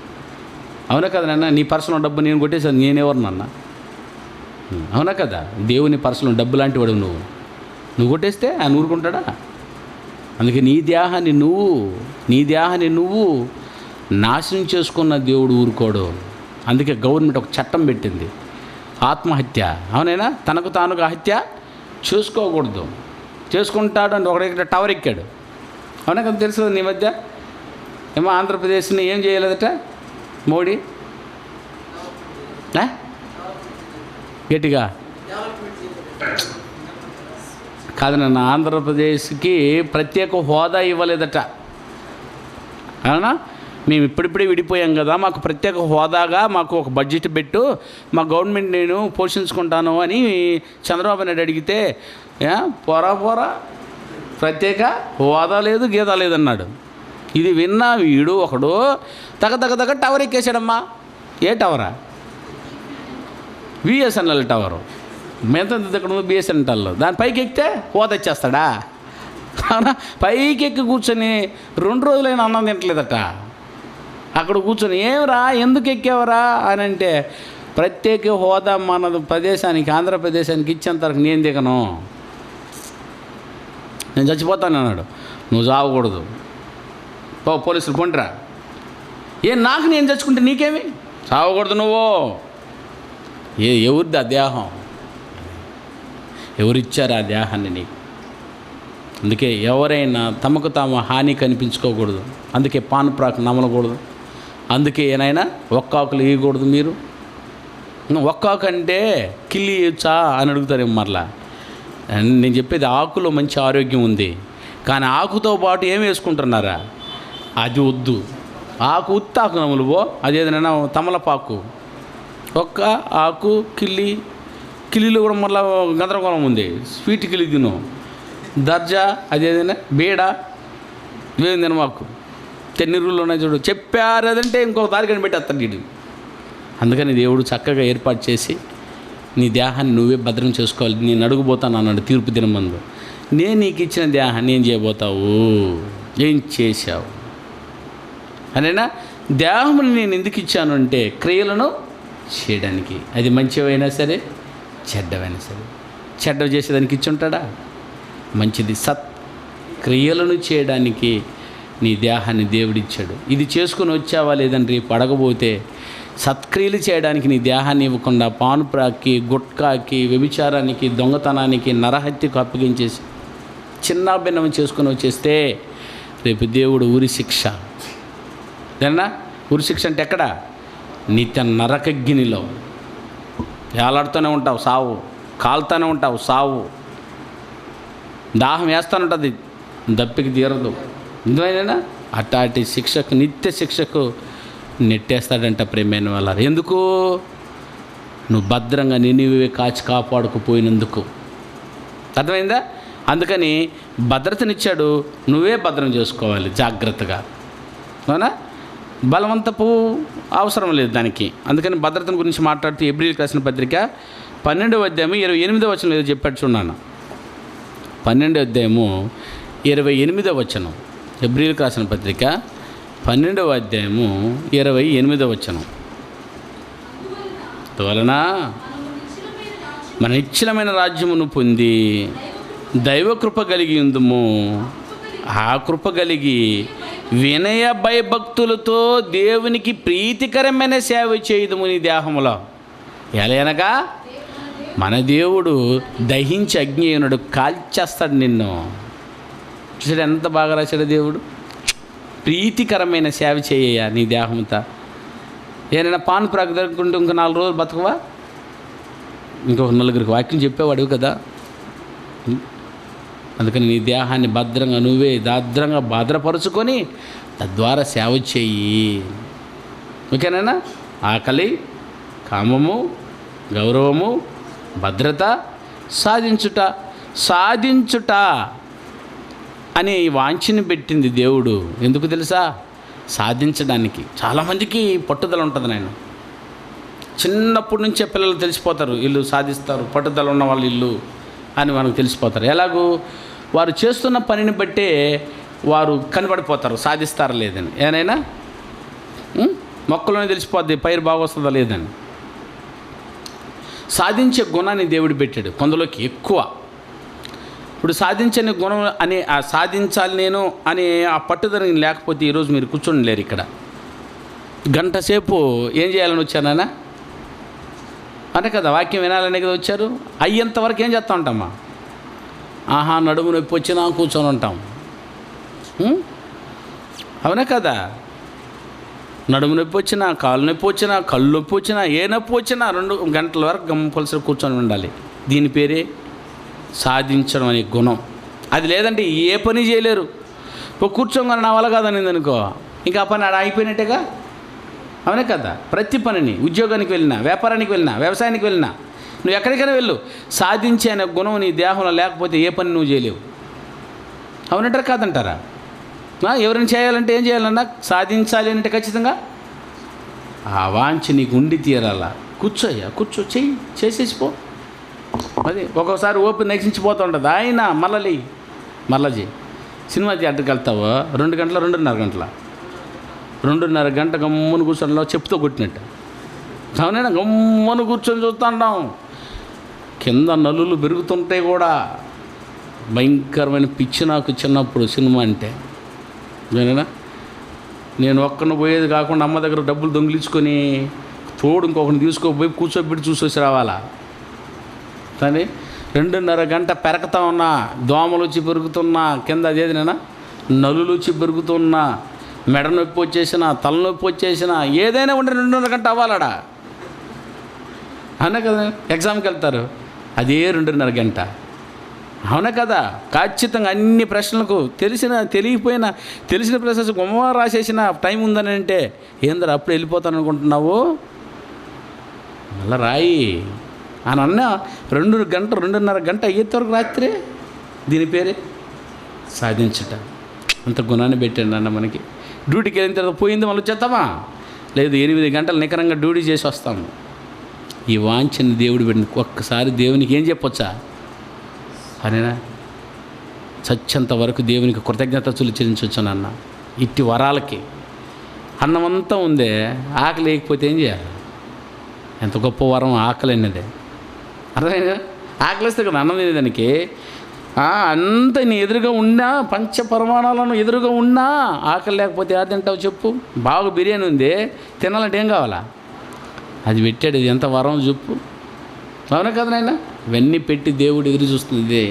[SPEAKER 1] అవునా కదా నాన్న? నీ పర్సనల్ డబ్బు నేను కొట్టేసాను, నేనెవరు నాన్న? అవునా కదా? దేవుని పర్సనల్ డబ్బు లాంటి వాడు నువ్వు కొట్టేస్తే ఆయన ఊరుకుంటాడా? అందుకే నీ దేహాన్ని నువ్వు నాశనం చేసుకున్న దేవుడు ఊరుకోడు. అందుకే గవర్నమెంట్ ఒక చట్టం పెట్టింది, ఆత్మహత్య. అవునైనా? తనకు తానుగా హత్య చేసుకోకూడదు. చేసుకుంటాడు అంటే ఒకటి టవర్ ఎక్కాడు. అవునా కదా? తెలుసు నీ మధ్య ఏమో ఆంధ్రప్రదేశ్ని ఏం చేయలేదట మోడీ? గట్టిగా కాదు నన్ను, ఆంధ్రప్రదేశ్కి ప్రత్యేక హోదా ఇవ్వలేదట. అవునా? మేము ఇప్పుడిప్పుడే విడిపోయాం కదా, మాకు ప్రత్యేక హోదాగా మాకు ఒక బడ్జెట్ పెట్టు, మా గవర్నమెంట్ నేను పోషించుకుంటాను అని చంద్రబాబు నాయుడు అడిగితే పోరా ప్రత్యేక హోదా లేదు గీత లేదన్నాడు. ఇది విన్నా వీడు ఒకడు తగ టవర్ ఎక్కేసాడమ్మా. ఏ టవరా? BSNL tower. ఎంత ఇక్కడ ఉంది బిఎస్ఎన్ఎల్లో. దాని పైకి ఎక్కితే హోదా ఇచ్చేస్తాడా? అవునా? పైకి ఎక్కి కూర్చొని 2 రోజులైనా అన్నం తింటలేదట. అక్కడ కూర్చొని ఏమరా ఎందుకు ఎక్కేవరా అని అంటే, ప్రత్యేక హోదా మన ప్రదేశానికి ఆంధ్రప్రదేశానికి ఇచ్చేంతవరకు నేను దిగను, నేను చచ్చిపోతాను అన్నాడు. నువ్వు చావకూడదు, పోలీసులు పొండిరా. నాకు నేను చచ్చుకుంటే నీకేమి? చావకూడదు నువ్వు. ఎవరిది ఆ దేహం? ఎవరిచ్చారు ఆ దేహాన్ని నీకు? అందుకే ఎవరైనా తమకు తాము హాని కనిపించుకోకూడదు. అందుకే పాన్ప్రాకు నమలకూడదు. అందుకే ఏనైనా ఒక్కాకులు ఇవ్వకూడదు. మీరు ఒక్కాకు అంటే కిల్లి ఇచ్చా అని అడుగుతారేమో. మరలా నేను చెప్పేది ఆకులో మంచి ఆరోగ్యం ఉంది, కానీ ఆకుతో పాటు ఏం వేసుకుంటున్నారా? అది వద్దు. ఆకు ఉత్తాకు నములువో, అదేదైనా తమలపాకు ఒక్క ఆకు కిల్లీలో కూడా మళ్ళీ గందరగోళం ఉంది. స్వీట్ కిల్లి తిను, దర్జా అదేదైనా బీడ ఇవేం తినమాకు. తెన్నీరులో ఉన్నాయి చూడు, చెప్పారు అదంటే ఇంకొక దారి కనిపెట్టేస్తాడు వీడు. అందుకని దేవుడు చక్కగా ఏర్పాటు చేసి నీ దేహాన్ని నువ్వే భద్రం చేసుకోవాలి. నేను అడుగుపోతాను అన్నాడు తీర్పు దినమందు. నేను నీకు ఇచ్చిన దేహాన్ని ఏం చేయబోతావు, ఏం చేశావు అనేనా? దేహముని నేను ఎందుకు ఇచ్చాను అంటే క్రియలను చేయడానికి. అది మంచివైనా సరే చెడ్డవైనా సరే. చెడ్డవి చేసేదానికి ఇచ్చి ఉంటాడా? మంచిది క్రియలను చేయడానికి నీ దేహాన్ని దేవుడిచ్చాడు. ఇది చేసుకుని వచ్చావా లేదని రేపు అడగబోతే సత్క్రియలు చేయడానికి నీ దేహాన్ని ఇవ్వకుండా పానుప్రాకి, గుట్కాకి, వ్యభిచారానికి, దొంగతనానికి, నరహత్యకు అప్పగించేసి చిన్న భిన్నం చేసుకుని వచ్చేస్తే రేపు దేవుడు ఉరి శిక్ష. ఏనా ఉరి శిక్ష అంటే ఎక్కడ? నిత్య నరకగ్నిలో వేలాడుతూనే ఉంటావు సావు, కాలుతూనే ఉంటావు సావు, దాహం వేస్తూనే ఉంటుంది, దప్పికి తీరదు. ఎందుకైనా అట్లాంటి శిక్షకు, నిత్య శిక్షకు నెట్టేస్తాడంట ప్రేమైన వాళ్ళ. ఎందుకు? నువ్వు భద్రంగా నిన్నువే కాచి కాపాడుకుపోయినందుకు. అర్థమైందా? అందుకని భద్రతనిచ్చాడు, నువ్వే భద్రం చేసుకోవాలి జాగ్రత్తగా. అవునా? బలవంతపు అవసరం లేదు దానికి. అందుకని భద్రతను గురించి మాట్లాడుతూ హెబ్రీయులకు రాసిన పత్రిక 12వ అధ్యాయము 28వ వచనం ఏదో చెప్పాడు చూడన్న. 12వ అధ్యాయము 28వ వచనం, హెబ్రీయులకు రాసిన పత్రిక 12వ అధ్యాయము 28వ వచనం. అందువలన మన నిశ్చలమైన రాజ్యమును పొంది దైవకృప కలిగి ఉందుము. ఆ కృప కలిగి వినయ భయభక్తులతో దేవునికి ప్రీతికరమైన సేవ చేయుదుము నీ దేహములో. ఎలాగనగా మన దేవుడు దహించి అగ్నియునుడు, కాల్చేస్తాడు నిన్ను. చూసాడు ఎంత బాగా రాశాడు దేవుడు. ప్రీతికరమైన సేవ చేయ నీ దేహంతా. ఏదైనా పాను ప్రాకు దొరుకుంటూ ఇంకో 4 రోజులు బతకవా? ఇంకొక 4గురికి వాక్యం చెప్పేవాడు కదా. అందుకని నీ దేహాన్ని భద్రంగా నువ్వే భద్రపరుచుకొని తద్వారా సేవ చెయ్యి. ఓకేనా? ఆకలి, కామము, గౌరవము, భద్రత, సాధించుట అనే ఈ వాంఛని పెట్టింది దేవుడు. ఎందుకు తెలుసా? సాధించడానికి. చాలామందికి పట్టుదల ఉంటుంది. నేను చిన్నప్పటి నుంచే పిల్లలు తెలిసిపోతారు, ఇల్లు సాధిస్తారు, పట్టుదల ఉన్న వాళ్ళు ఇల్లు అని మనకు తెలిసిపోతారు. ఎలాగూ వారు చేస్తున్న పనిని బట్టే వారు కనబడిపోతారు, సాధిస్తారా లేదని. ఏనైనా మొక్కలోనే తెలిసిపోద్ది పైరు బాగా వస్తుందా లేదని. సాధించే గుణాన్ని దేవుడు పెట్టాడు కొందలోకి ఎక్కువ. ఇప్పుడు సాధించని గుణం అని సాధించాలి నేను అని ఆ పట్టుదల లేకపోతే ఈరోజు మీరు కూర్చొని లేరు ఇక్కడ. గంట సేపు ఏం చేయాలని వచ్చానన్నా అనే కదా, వాక్యం వినాలనే కదా వచ్చారు. అయ్యేంతవరకు ఏం చేస్తూ ఉంటామా? నడుము నొప్పి వచ్చినా కూర్చొని ఉంటాం. అవునా కదా? నడుము నొప్పి వచ్చినా, కాలు నొప్పి వచ్చినా, కళ్ళు నొప్పి వచ్చినా, ఏ నొప్పి వచ్చినా 2 గంటల వరకు కంపల్సరీ కూర్చొని ఉండాలి. దీని పేరే సాధించడం అనే గుణం. అది లేదంటే ఏ పని చేయలేరు. కూర్చోగానే నా వల్ల కాదనింది అనుకో, ఇంకా ఆ పని అయిపోయినట్టుగా. అవునే కదా? ప్రతి పనిని, ఉద్యోగానికి వెళ్ళినా, వ్యాపారానికి వెళ్ళినా, వ్యవసాయానికి వెళ్ళినా, నువ్వు ఎక్కడికైనా వెళ్ళు, సాధించే అనే గుణం నీ దేహంలో లేకపోతే ఏ పని నువ్వు చేయలేవు. అవునంటారా కాదంటారా? ఎవరైనా చేయాలంటే ఏం చేయాలన్నా సాధించాలి అంటే ఖచ్చితంగా ఆ వాంఛ నీకు ఉండి తీరాలా. కూర్చో, చేసేసిపో. అది ఒక్కొక్కసారి ఓపిక నశించిపోతూ ఉంటుంది. ఆయన మళ్ళీ సినిమా థియేటర్కి వెళ్తావు 2 గంటల 2.5 గంట గమ్మును కూర్చొని చెప్పుతో కొట్టినట్టు. అవునైనా గమ్మును కూర్చొని చూస్తూ ఉంటాం. కింద నలులు పెరుగుతుంటాయి కూడా. భయంకరమైన పిచ్చి నాకు చిన్నప్పుడు సినిమా అంటే. నేను ఒక్కడిని పోయేది కాకుండా అమ్మ దగ్గర డబ్బులు దొంగిలించుకొని తోడు ఇంకొకరిని తీసుకోపోయి కూర్చోబెట్టి చూసేసి రావాలా. కానీ 2.5 గంట పెరగతా ఉన్నా, దోమలు వచ్చి పెరుగుతున్నా, కింద అదేదినా నలులు వచ్చి పెరుగుతున్నా, మెడ నొప్పి వచ్చేసినా, తలనొప్పి వచ్చేసినా, ఏదైనా ఉంటే 2.5 గంట అవ్వాలడా. అన్నా కదా, ఎగ్జామ్కి వెళ్తారు, అదే 2.5 గంట. అవునా కదా? ఖచ్చితంగా అన్ని ప్రశ్నలకు తెలియకపోయినా తెలిసిన ప్రశ్న గుమ్మ రాసేసిన టైం ఉందని అంటే ఏందరా అప్పుడు వెళ్ళిపోతాను అనుకుంటున్నావు, మళ్ళీ రాయి అని అన్న 2.5 గంట అయ్యేంత వరకు రాత్రి. దీని పేరే సాధించుట. అంత గుణాన్ని పెట్టండి అన్న మనకి. డ్యూటీకి వెళ్ళిన తర్వాత పోయింది మళ్ళీ వచ్చేస్తామా? లేదు, 8 గంటలు నికరంగా డ్యూటీ చేసి వస్తాము. ఈ వాంఛని దేవుడు పెట్టింది. ఒక్కసారి దేవునికి ఏం చెప్పొచ్చా అనేనా? చచ్చేంత వరకు దేవునికి కృతజ్ఞతలు చెల్లించవచ్చునన్న. ఇట్టి వరాలకి అన్నమంతా ఉందే, ఆకలి లేకపోతే ఏం చేయాలి? ఎంత గొప్ప వరం ఆకలి అనేది. అర్థమైనా? ఆకలిస్తే కదా అన్నం తినేదానికి. అంత నీ ఎదురుగా ఉన్నా, పంచపరమాణాలను ఎదురుగా ఉన్నా ఆకలి లేకపోతే ఏది తింటావు చెప్పు? బాగా బిర్యానీ ఉంది, తినాలంటే ఏం కావాలా? అది పెట్టాడు. ఇది ఎంత వరం చెప్పు. అవునా కదా నాయన? ఇవన్నీ పెట్టి దేవుడు ఎదురు చూస్తుంది. ఇదే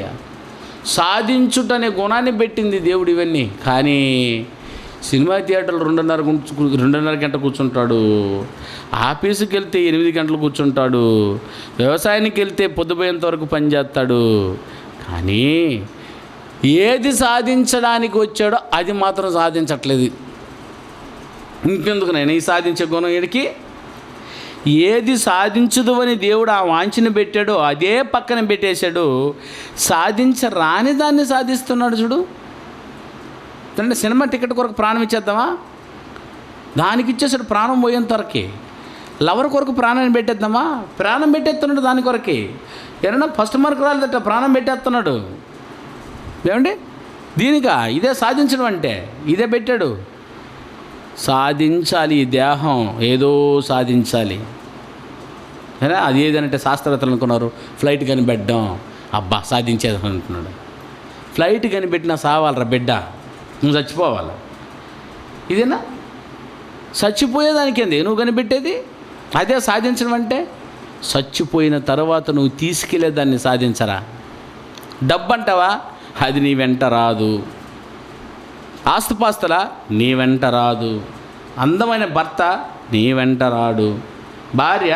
[SPEAKER 1] సాధించుటనే గుణాన్ని పెట్టింది దేవుడు ఇవన్నీ. కానీ సినిమా థియేటర్లు 2.5 గంట కూర్చుంటాడు, ఆఫీసుకి వెళ్తే 8 గంటలు కూర్చుంటాడు, వ్యవసాయానికి వెళ్తే పొద్దుపోయేంత వరకు పనిచేస్తాడు. కానీ ఏది సాధించడానికి వచ్చాడో అది మాత్రం సాధించట్లేదు. ఇంకెందుకు నేను ఈ సాధించే గుణం వీడికి? ఏది సాధించదు అని దేవుడు ఆ వాంఛని పెట్టాడో అదే పక్కన పెట్టేశాడు. సాధించరాని దాన్ని సాధిస్తున్నాడు చూడు. అంటే సినిమా టికెట్ కొరకు ప్రాణం ఇచ్చేద్దామా? దానికి ఇచ్చేసాడు ప్రాణం పోయేంత వరకే. లవర్ కొరకు ప్రాణాన్ని పెట్టేద్దామా? ప్రాణం పెట్టేస్తున్నాడు దాని కొరకే. ఏమన్నా ఫస్ట్ మార్క్ రాలేదట, ప్రాణం పెట్టేస్తున్నాడు. ఏమండి దీనికా? ఇదే సాధించడం అంటే, ఇదే పెట్టాడు. సాధించాలి, ఈ దేహం ఏదో సాధించాలి. అది ఏదంటే శాస్త్రవేత్తలు అనుకున్నారు ఫ్లైట్ కనిపెట్టడం, అబ్బా సాధించేది అంటున్నాడు. ఫ్లైట్ కనిపెట్టినా సావాలరా బిడ్డ, నువ్వు చచ్చిపోవాలి. ఇదేనా చచ్చిపోయేదానికి ఏంది నువ్వు కనిపెట్టేది? అదే సాధించడం అంటే. చచ్చిపోయిన తర్వాత నువ్వు తీసుకెళ్ళేదాన్ని సాధించరా? డబ్బు అంటావా? అది నీ వెంట రాదు. ఆస్తుపాస్తులా? నీ వెంట రాదు. అందమైన భర్త నీ వెంట రాడు. భార్య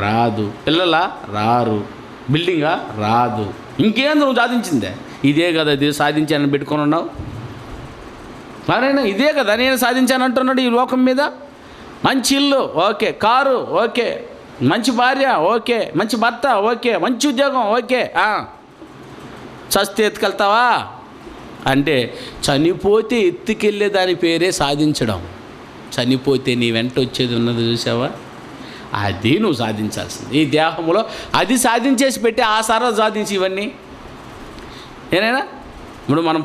[SPEAKER 1] రాదు. పిల్లల రారు. బిల్డింగా రాదు. ఇంకేం నువ్వు సాధించిందే? ఇదే కదా ఇది సాధించానని పెట్టుకొని ఉన్నావు. మరైనా ఇదే కదా నేను సాధించాను అంటున్నాడు ఈ లోకం మీద. మంచి ఇల్లు ఓకే, కారు ఓకే, మంచి భార్య ఓకే, మంచి భర్త ఓకే, మంచి ఉద్యోగం ఓకే. చస్తే ఎత్తుకెళ్తావా అంటే చనిపోతే ఎత్తుకెళ్ళే దాని పేరే సాధించడం. చనిపోతే నీ వెంట వచ్చేది ఉన్నది చూసావా? అది నువ్వు సాధించాల్సింది ఈ దేహంలో. అది సాధించేసి పెట్టి ఆ సారా సాధించి ఇవన్నీ ఏనైనా. ఇప్పుడు మనం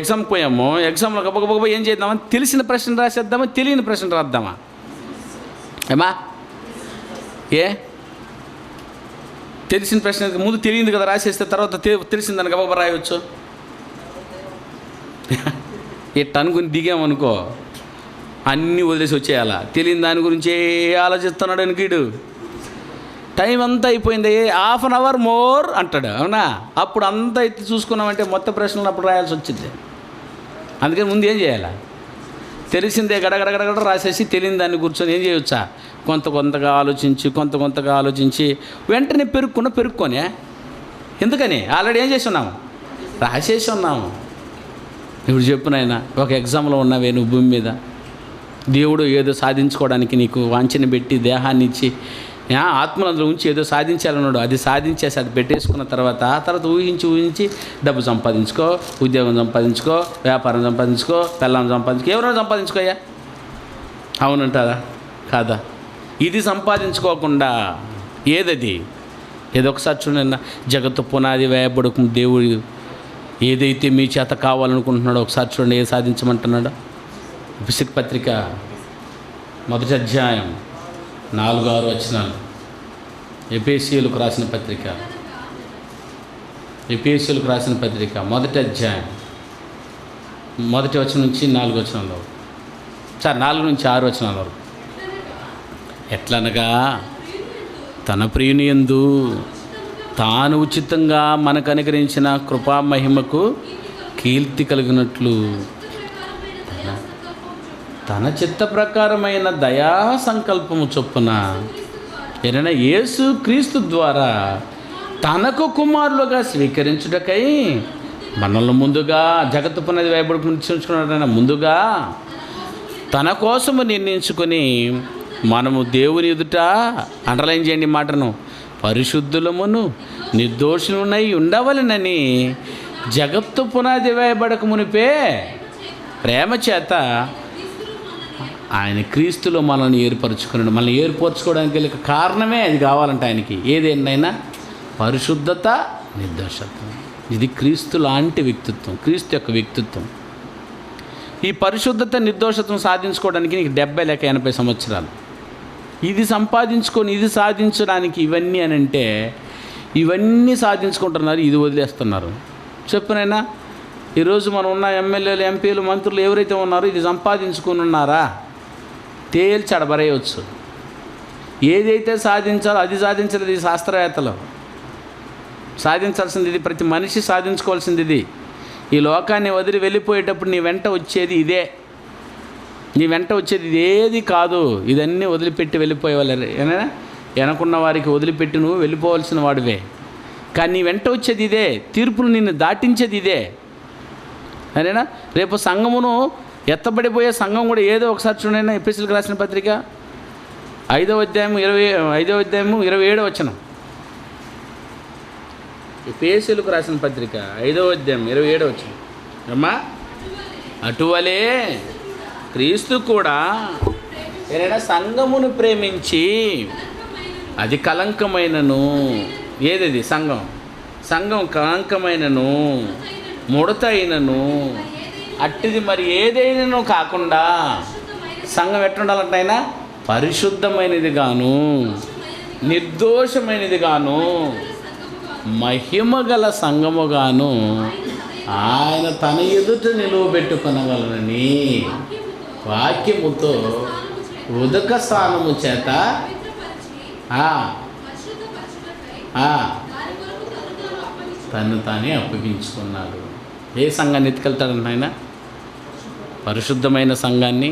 [SPEAKER 1] ఎగ్జామ్కి పోయాము, ఎగ్జామ్లో గబగబ ఏం చేద్దామని తెలిసిన ప్రశ్న రాసేద్దామా, తెలియని ప్రశ్న రాద్దామా? ఏమా తెలిసిన ప్రశ్న ముందు తెలియదు కదా రాసేస్తే తర్వాత తెలిసిందని గబగబ రాయవచ్చు. ఇట్ట అనుకుని దిగామనుకో అన్నీ వదిలేసి వచ్చేయాలా. తెలియని దాని గురించే ఆలోచిస్తున్నాడు అనుకీడు. టైం అంతా అయిపోయింది, 1/2 అవర్ మోర్ అంటాడు. అవునా? అప్పుడు అంతా ఎత్తి చూసుకున్నామంటే మొత్తం ప్రశ్నలు అప్పుడు రాయాల్సి వచ్చింది. అందుకని ముందు ఏం చేయాలా? తెలిసిందే గడగడగడగడ రాసేసి తెలియని దాన్ని కూర్చొని ఏం చేయవచ్చా? కొంతగా ఆలోచించి వెంటనే పెరుక్కొనే. ఎందుకని? ఆల్రెడీ ఏం చేసి ఉన్నాము? రాసేసి ఉన్నాము. ఇప్పుడు చెప్పు నాయన, ఒక ఎగ్జామ్లో ఉన్నావే నువ్వు భూమి మీద, దేవుడు ఏదో సాధించుకోవడానికి నీకు వాంఛని పెట్టి దేహాన్ని ఇచ్చి ఆత్మలందులో ఉంచి ఏదో సాధించాలన్నాడు. అది సాధించేసి అది పెట్టేసుకున్న తర్వాత ఊహించి డబ్బు సంపాదించుకో, ఉద్యోగం సంపాదించుకో, వ్యాపారం సంపాదించుకో, పిల్లలను సంపాదించుకో, ఎవరైనా సంపాదించుకోయా? అవునంటారా? కాదా? ఇది సంపాదించుకోకుండా ఏదది? ఏదో ఒకసారి చూడండి, జగత్తు పునాది వేయబడుకు దేవుడు ఏదైతే మీ చేత కావాలనుకుంటున్నాడో ఒకసారి చూడండి, ఏది సాధించమంటున్నాడో. ఎఫెసీయులకు పత్రిక 1వ అధ్యాయం 4-6 వచనాలు. ఎఫెసీయులకు రాసిన పత్రిక 1వ అధ్యాయం 1వ వచనం నుంచి 4వ వచనం వరకు. 4 నుంచి 6 వచనాల వరకు. ఎట్లనగా తన ప్రియుని యందు తాను ఉచితంగా మనకు అనుగ్రహించిన కృపా మహిమకు కీర్తి కలిగినట్లు తన చిత్త ప్రకారమైన దయా సంకల్పము చొప్పున ఏదైనా యేసు క్రీస్తు ద్వారా తనకు కుమారులుగా స్వీకరించుటకై మనల్ని ముందుగా జగత్తు పునాది వేయబడి ఉంచుకున్నాడన్న ముందుగా తన కోసము నిర్ణయించుకొని మనము దేవుని ఎదుట అండర్లైన్ చేయండి మాటను, పరిశుద్ధులమును నిర్దోషులనై ఉండవలెనని జగత్తు పునాది వేయబడక మునిపే ప్రేమ చేత ఆయన క్రీస్తులో మనల్ని ఏర్పరచుకున్నాడు. మనల్ని ఏర్పరచుకోవడానికి వెళ్ళక కారణమే అది కావాలంటే ఆయనకి ఏదేనైనా పరిశుద్ధత, నిర్దోషత్వం. ఇది క్రీస్తు లాంటి వ్యక్తిత్వం, క్రీస్తు యొక్క వ్యక్తిత్వం. ఈ పరిశుద్ధత, నిర్దోషత్వం సాధించుకోవడానికి నీకు 70 లేక 80 సంవత్సరాలు. ఇది సంపాదించుకొని ఇది సాధించడానికి ఇవన్నీ అని అంటే ఇవన్నీ సాధించుకుంటున్నారు, ఇది వదిలేస్తున్నారు. చెప్పునైనా ఈరోజు మనం ఉన్న ఎమ్మెల్యేలు, ఎంపీలు, మంత్రులు ఎవరైతే ఉన్నారో ఇది సంపాదించుకుని ఉన్నారా తేల్చి అడబరేయవచ్చు. ఏదైతే సాధించాలో అది సాధించలేదు. ఈ శాస్త్రవేత్తలు సాధించాల్సింది ఇది, ప్రతి మనిషి సాధించుకోవాల్సింది ఇది. ఈ లోకాన్ని వదిలి వెళ్ళిపోయేటప్పుడు నీ వెంట వచ్చేది ఇదే, నీ వెంట వచ్చేది ఇదేది కాదు. ఇదన్నీ వదిలిపెట్టి వెళ్ళిపోయేవాళ్ళు ఏనా, వెనకున్న వారికి వదిలిపెట్టి నువ్వు వెళ్ళిపోవాల్సిన వాడివే. కానీ నీ వెంట వచ్చేది ఇదే, తీర్పులు నిన్ను దాటించేది ఇదే. అరేనా రేపు సంఘమును ఎత్తబడిపోయే సంఘం కూడా ఏదో ఒకసారి చూడైనా ఎపిసోడ్కి రాసిన పత్రిక 5వ అధ్యాయం 27వ వచనం. ఎఫెసీయులకు రాసిన పత్రిక 5వ అధ్యాయం 27వ వచనం. అమ్మా, అటువలే క్రీస్తు కూడా ఏదైనా సంఘమును ప్రేమించి, అది కలంకమైనను, ఏదది సంఘం కలంకమైనను ముడత అయినను అట్టిది మరి ఏదైనాను కాకుండా సంఘం ఎట్లుండాలంటే అయినా పరిశుద్ధమైనది గాను, నిర్దోషమైనది గాను, మహిమగల సంఘముగాను ఆయన తన ఎదుట నిలువబెట్టుకొనగలనని వాక్యముతో ఉదక స్నానము చేత తను తానే అప్పగించుకున్నాడు. ఏ సంఘాన్ని ఎత్తుకెళ్తాడంటే ఆయన? పరిశుద్ధమైన సంఘాన్ని,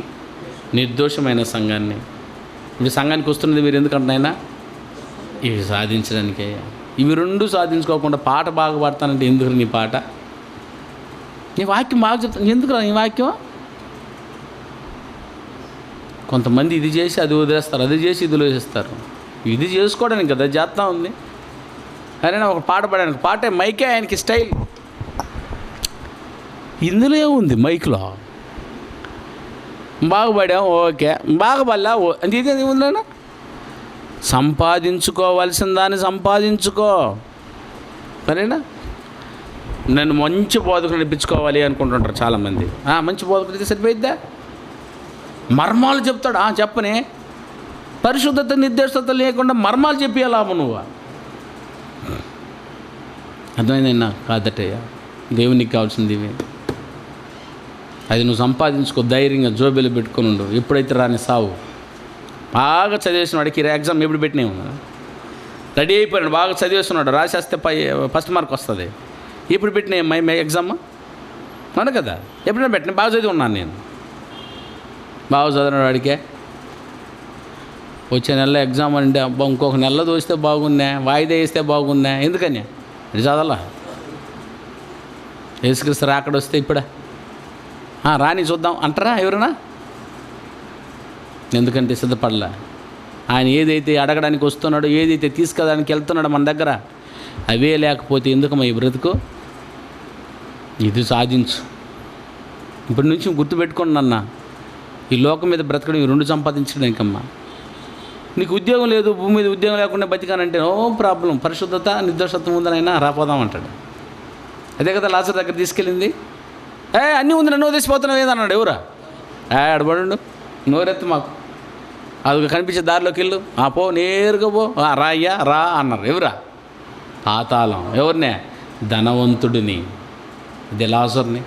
[SPEAKER 1] నిర్దోషమైన సంఘాన్ని. ఇవి సంఘానికి వస్తున్నది మీరు ఎందుకంటే ఆయన ఇవి సాధించడానికే. ఇవి రెండు సాధించుకోకుండా పాట బాగా పాడతానంటే ఎందుకు నీ పాట? నీ వాక్యం బాగా చెప్తాను ఎందుకు నీ వాక్యం? కొంతమంది ఇది చేసి అది వదిలేస్తారు, అది చేసి ఇది వదిలేస్తారు. ఇది చేసుకోవడానికి కదా చేస్తా ఉంది. అయినా ఒక పాట పాడడానికి పాటే మైకే ఆయనకి స్టైల్. ఇందులో ఏముంది మైక్లో? బాగుపడాం ఓకే, బాగుపడలా ఇదే ఉందిలేనా? సంపాదించుకోవాల్సిన దాన్ని సంపాదించుకో. సరేనా? నన్ను మంచి బోధకుడు నడిపించుకోవాలి అనుకుంటుంటారు చాలామంది. మంచి బోధకుడు అయితే సరిపోయిద్దా? మర్మాలు చెప్తాడు. చెప్పని పరిశుద్ధత, నిర్దేశత లేకుండా మర్మాలు చెప్పేయాలాము నువ్వు. అర్థమైందన్నా? కాదటయ్యా, దేవునికి కావాల్సింది ఇవి. అది నువ్వు సంపాదించుకో, ధైర్యంగా జోబీలు పెట్టుకుని ఉండు. ఎప్పుడైతే రాని సావు. బాగా చదివేసిన వాడికి ఎగ్జామ్ ఎప్పుడు పెట్టినావు? రెడీ అయిపోయాడు, బాగా చదివేస్తున్నాడు, రాసేస్తే ఫస్ట్ మార్క్ వస్తుంది. ఇప్పుడు పెట్టినా ఎగ్జామ్ అవును కదా? ఎప్పుడైనా పెట్టినా బాగా చదివి ఉన్నాను నేను. బాగా చదివిన వాడికే వచ్చే నెలలో ఎగ్జామ్ అంటే అబ్బా ఇంకొక నెలలో దోస్తే బాగున్నా, వాయిదా వేస్తే బాగున్నా. ఎందుకని ఇది చదవాలా? యేసుక్రీస్తు రాకడ వస్తే ఇప్పుడా రాని చూద్దాం అంటారా ఎవరైనా? ఎందుకంటే సిద్ధపడలా. ఆయన ఏదైతే అడగడానికి వస్తున్నాడో, ఏదైతే తీసుకెళ్ళడానికి వెళ్తున్నాడో మన దగ్గర, అవే లేకపోతే ఎందుకమ్మా ఈ బ్రతుకు? ఇది సాధించు. ఇప్పటి నుంచి గుర్తుపెట్టుకోండి అన్న, ఈ లోకం మీద బ్రతకడం ఈ రెండు సంపాదించడానికమ్మా. నీకు ఉద్యోగం లేదు, భూమి మీద ఉద్యోగం లేకుండా బతికానంటే నో ప్రాబ్లం. పరిశుద్ధత, నిర్దోషత్వం ఉందనైనా రాపోదాం అంటాడు. అదే కదా లాజరు దగ్గర తీసుకెళ్ళింది. అన్నీ ఉంది, నన్ను వదిలిసిపోతున్నావు ఏదన్నాడు. ఎవరా? ఆడబడు, నోరెత్తి మాకు అది కనిపించే దారిలోకి వెళ్ళు, పో నేరుగా పో, రా అయ్యా రా అన్నారు. ఎవరా? పాతాళం. ఎవరినే? ధనవంతుడిని. అదే లాజర్ని.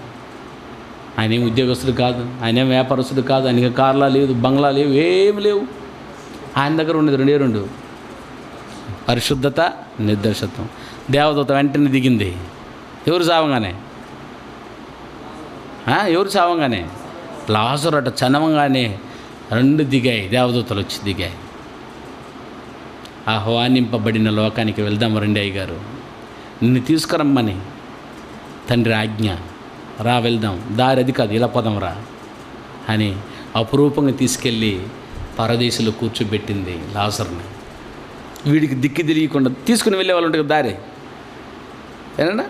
[SPEAKER 1] ఆయన ఏం ఉద్యోగస్తుడు కాదు, ఆయన ఏం వ్యాపారస్తుడు కాదు, ఆయనకి కార్లా లేదు, బంగ్లా లేవు, ఏమి లేవు. ఆయన దగ్గర ఉండేది రెండే రెండు, పరిశుద్ధత, నిర్దోషత్వం. దేవదూత వెంటనే దిగింది. ఎవరు చావంగానే లాజరు అట చనవంగానే రెండు దిగాయి, దేవదూతలు వచ్చి దిగాయి. ఆహ్వానింపబడిన లోకానికి వెళ్దాం రండి అయ్యగారు. నిన్ను తీసుకురమ్మని తండ్రి ఆజ్ఞ. రా వెళ్దాం, దారి అది కాదు, ఇలా పోదాం రా అని అపురూపంగా తీసుకెళ్ళి పరదేశంలో కూర్చోబెట్టింది లాజరుని. వీడికి దిక్కు తెలియకుండా తీసుకుని వెళ్ళే వాళ్ళు ఉంటుంది దారి, ఏనా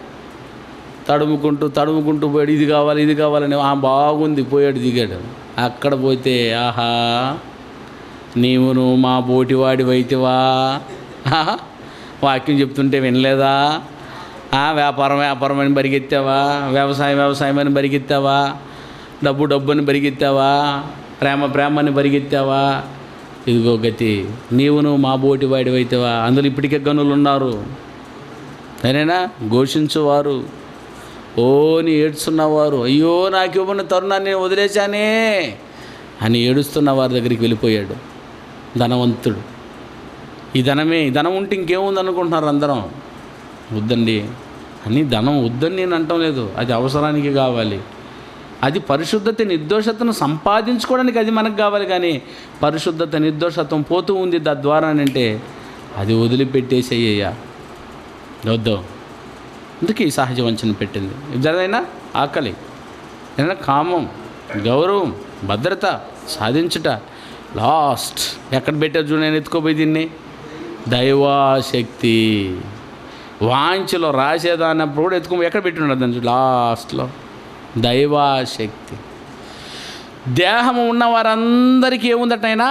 [SPEAKER 1] తడుముకుంటూ పోయాడు. ఇది కావాలని బాగుంది, పోయాడు, దిగాడు. అక్కడ పోతే ఆహా నీవును మా బోటివాడివైతివా, వాక్యం చెప్తుంటే వినలేదా, వ్యాపారం అని పరిగెత్తావా, వ్యవసాయం అని పరిగెత్తావా, డబ్బు అని పరిగెత్తావా, ప్రేమ అని పరిగెత్తావా, ఇదిగో గతి, నీవును మా బోటివాడివైతివా. అందులో ఇప్పటికే గనులు ఉన్నారు, సరేనా, ఘోషించువారు, ఓని ఏడుస్తున్నవారు, అయ్యో నాకు ఇవ్వని తరుణాన్ని నేను వదిలేశానే అని ఏడుస్తున్న వారి దగ్గరికి వెళ్ళిపోయాడు ధనవంతుడు. ఈ ధనం ఉంటే ఇంకేముంది అనుకుంటున్నారు అందరం. వద్దండి అని, ధనం వద్దని నేను అంటం లేదు, అది అవసరానికి కావాలి. అది పరిశుద్ధత నిర్దోషతను సంపాదించుకోవడానికి అది మనకు కావాలి. కానీ పరిశుద్ధత నిర్దోషత్వం పోతూ ఉంది తద్వారా అంటే అది వదిలిపెట్టేసేయ్యా, వద్దు. అందుకే ఈ సహజ వంచన పెట్టింది. ఏదైనా ఆకలి, ఏదైనా కామం, గౌరవం, భద్రత సాధించుట, లాస్ట్ ఎక్కడ పెట్టారు చూడ, నేను ఎత్తుకోపోయి దీన్ని దైవాశక్తి. వాంఛలో రాసేదాన్నప్పుడు కూడా ఎత్తుకో, ఎక్కడ పెట్టున్నాడు దాన్ని లాస్ట్లో దైవాశక్తి. దేహము ఉన్న వారందరికీ ఏముందట అయినా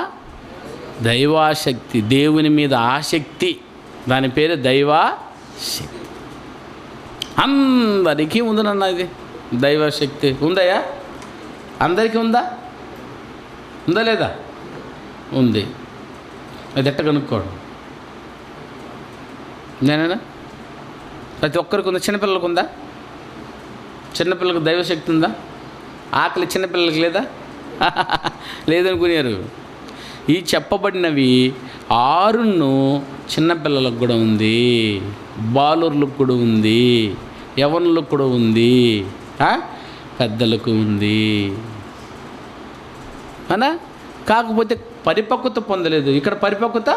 [SPEAKER 1] దైవాశక్తి, దేవుని మీద ఆసక్తి, దాని పేరు దైవాశక్తి. అందరికీ ఉంది నాన్న ఇది దైవశక్తి. ఉందయ్యా, అందరికీ ఉందా లేదా? ఉంది. అది ఎట్ట కనుక్కోవడం? నేనేనా ప్రతి ఒక్కరికి ఉందా? చిన్నపిల్లలకు ఉందా? చిన్నపిల్లలకు దైవశక్తి ఉందా? ఆకలి చిన్నపిల్లలకి లేదా? లేదనుకునేరు. ఈ చెప్పబడినవి 6 చిన్నపిల్లలకు కూడా ఉంది, బాలుర్లకు కూడా ఉంది, యవనులకు కూడా ఉంది, పెద్దలకు ఉంది అనా. కాకపోతే పరిపక్వత పొందలేదు, ఇక్కడ పరిపక్వత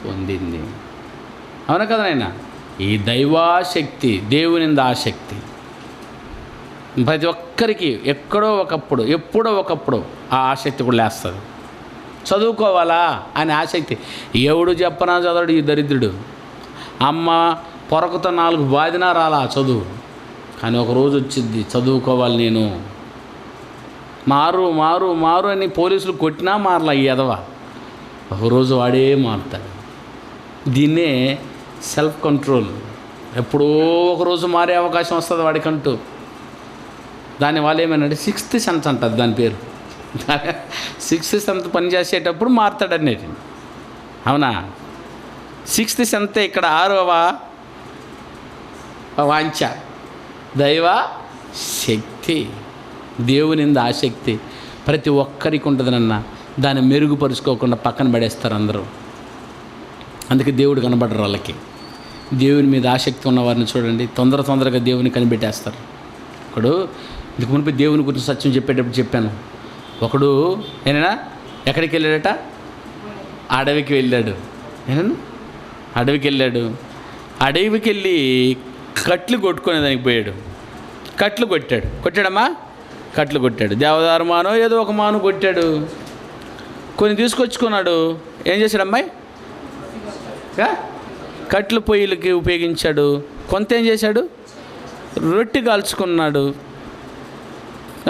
[SPEAKER 1] పొందింది. అవునా కదా నాయన? ఈ దైవాశక్తి, దేవుని ఆసక్తి ప్రతి ఒక్కరికి ఎప్పుడో ఒకప్పుడు ఆ ఆసక్తి కూడా లేస్తుంది. చదువుకోవాలా అని ఆసక్తి. ఎవడు చెప్పనా చదవడు ఈ దరిద్రుడు. అమ్మ పొరకుతో 4 బాధినా రాలా చదువు, కానీ ఒకరోజు వచ్చింది చదువుకోవాలి నేను. మారు అని పోలీసులు కొట్టినా మారలా ఈ ఎదవ, ఒకరోజు వాడే మారుతాడు. దీన్నే సెల్ఫ్ కంట్రోల్. ఎప్పుడో ఒకరోజు మారే అవకాశం వస్తుంది వాడికంటూ. దాని వాళ్ళు ఏమన్నాడు, 6th సెన్స్ అంటారు దాని పేరు. 6th సెన్స్ పనిచేసేటప్పుడు మారుతాడనేది. అవునా? 6th సెన్స్ ఇక్కడ 6వ వాంఛ దైవ శక్తి, దేవుని ఆసక్తి ప్రతి ఒక్కరికి ఉంటుందనన్న. దాన్ని మెరుగుపరుచుకోకుండా పక్కన పడేస్తారు అందరూ. అందుకే దేవుడు కనబడరు వాళ్ళకి. దేవుని మీద ఆసక్తి ఉన్న వారిని చూడండి, తొందరగా దేవుని కనిపెట్టేస్తారు. ఒకడు ఇందుకు మునిపి దేవుని గురించి సత్యం చెప్పేటప్పుడు చెప్పాను. ఒకడు ఏనా ఎక్కడికి వెళ్ళాడట? అడవికి వెళ్ళాడు. అడవికి వెళ్ళి కట్లు కొట్టుకునేదానికి పోయాడు. కొట్టాడమ్మా, కట్లు కొట్టాడు. దేవదారు మానో ఏదో ఒక మాను కొట్టాడు. కొన్ని తీసుకొచ్చుకున్నాడు. ఏం చేశాడు అమ్మాయి? కట్లు పొయ్యిలకి ఉపయోగించాడు. కొంత ఏం చేశాడు? రొట్టె కాల్చుకున్నాడు.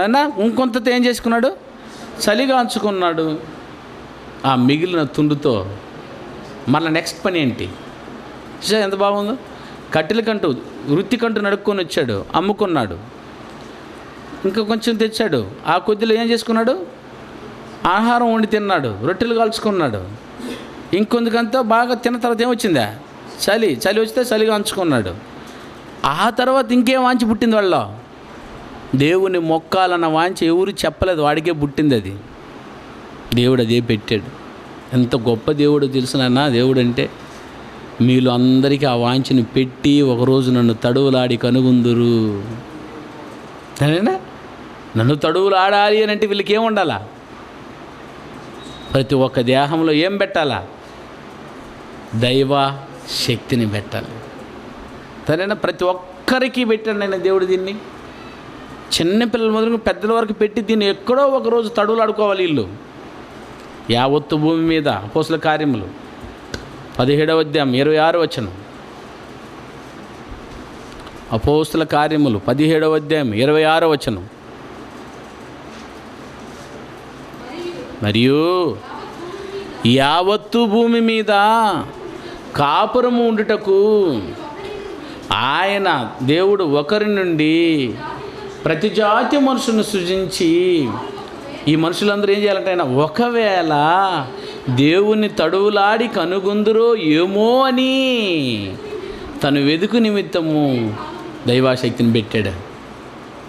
[SPEAKER 1] అయినా ఇంకొంత ఏం చేసుకున్నాడు? చలి కాల్చుకున్నాడు. ఆ మిగిలిన తుండుతో మళ్ళీ నెక్స్ట్ పని ఏంటి? ఎంత బాగుందో. కట్టెలకంటూ వృత్తికంటూ నడుక్కొని వచ్చాడు, అమ్ముకున్నాడు. ఇంకా కొంచెం తెచ్చాడు. ఆ కొద్దిలో ఏం చేసుకున్నాడు? ఆహారం వండి తిన్నాడు, రొట్టెలు కాల్చుకున్నాడు. ఇంకొందుకంతా బాగా తిన్న తర్వాత ఏమొచ్చిందా? చలి వస్తే చలిగా అంచుకున్నాడు. ఆ తర్వాత ఇంకేం వాంచి పుట్టింది వాళ్ళ? దేవుని మొక్కాలన్న వాంచి ఎవరు చెప్పలేదు, వాడికే పుట్టింది అది. దేవుడు అదే పెట్టాడు. ఎంత గొప్ప దేవుడు తెలుసునన్నా దేవుడు అంటే. మీలో అందరికీ ఆ వాంఛని పెట్టి ఒకరోజు నన్ను తడువులాడి కనుగొందురు. సరేనా? నన్ను తడువులాడాలి అని అంటే వీళ్ళకి ఏం ఉండాలా? ప్రతి ఒక్క దేహంలో ఏం పెట్టాలా? దైవ శక్తిని పెట్టాలి. సరేనా? ప్రతి ఒక్కరికి పెట్టండి ఆయన దేవుడు దీన్ని. చిన్నపిల్లల మొదలు పెద్దల వరకు పెట్టి దీన్ని ఎక్కడో ఒకరోజు తడువులు ఆడుకోవాలి వీళ్ళు. యావత్తు భూమి మీద అపోస్తుల కార్యములు 17వ అధ్యాయం 26వ వచనం. అపోస్తుల కార్యములు 17వ అధ్యాయం 26వ వచనం. మరియు యావత్తు భూమి మీద కాపురము ఉండుటకు ఆయన దేవుడు ఒకరి నుండి ప్రతి జాతి మనుషులను సృజించి, ఈ మనుషులందరూ ఏం చేయాలంటే ఆయన ఒకవేళ దేవుని తడువులాడి కనుగొందురో ఏమో అని తను వెదుకు నిమిత్తము దైవాశక్తిని పెట్టాడు.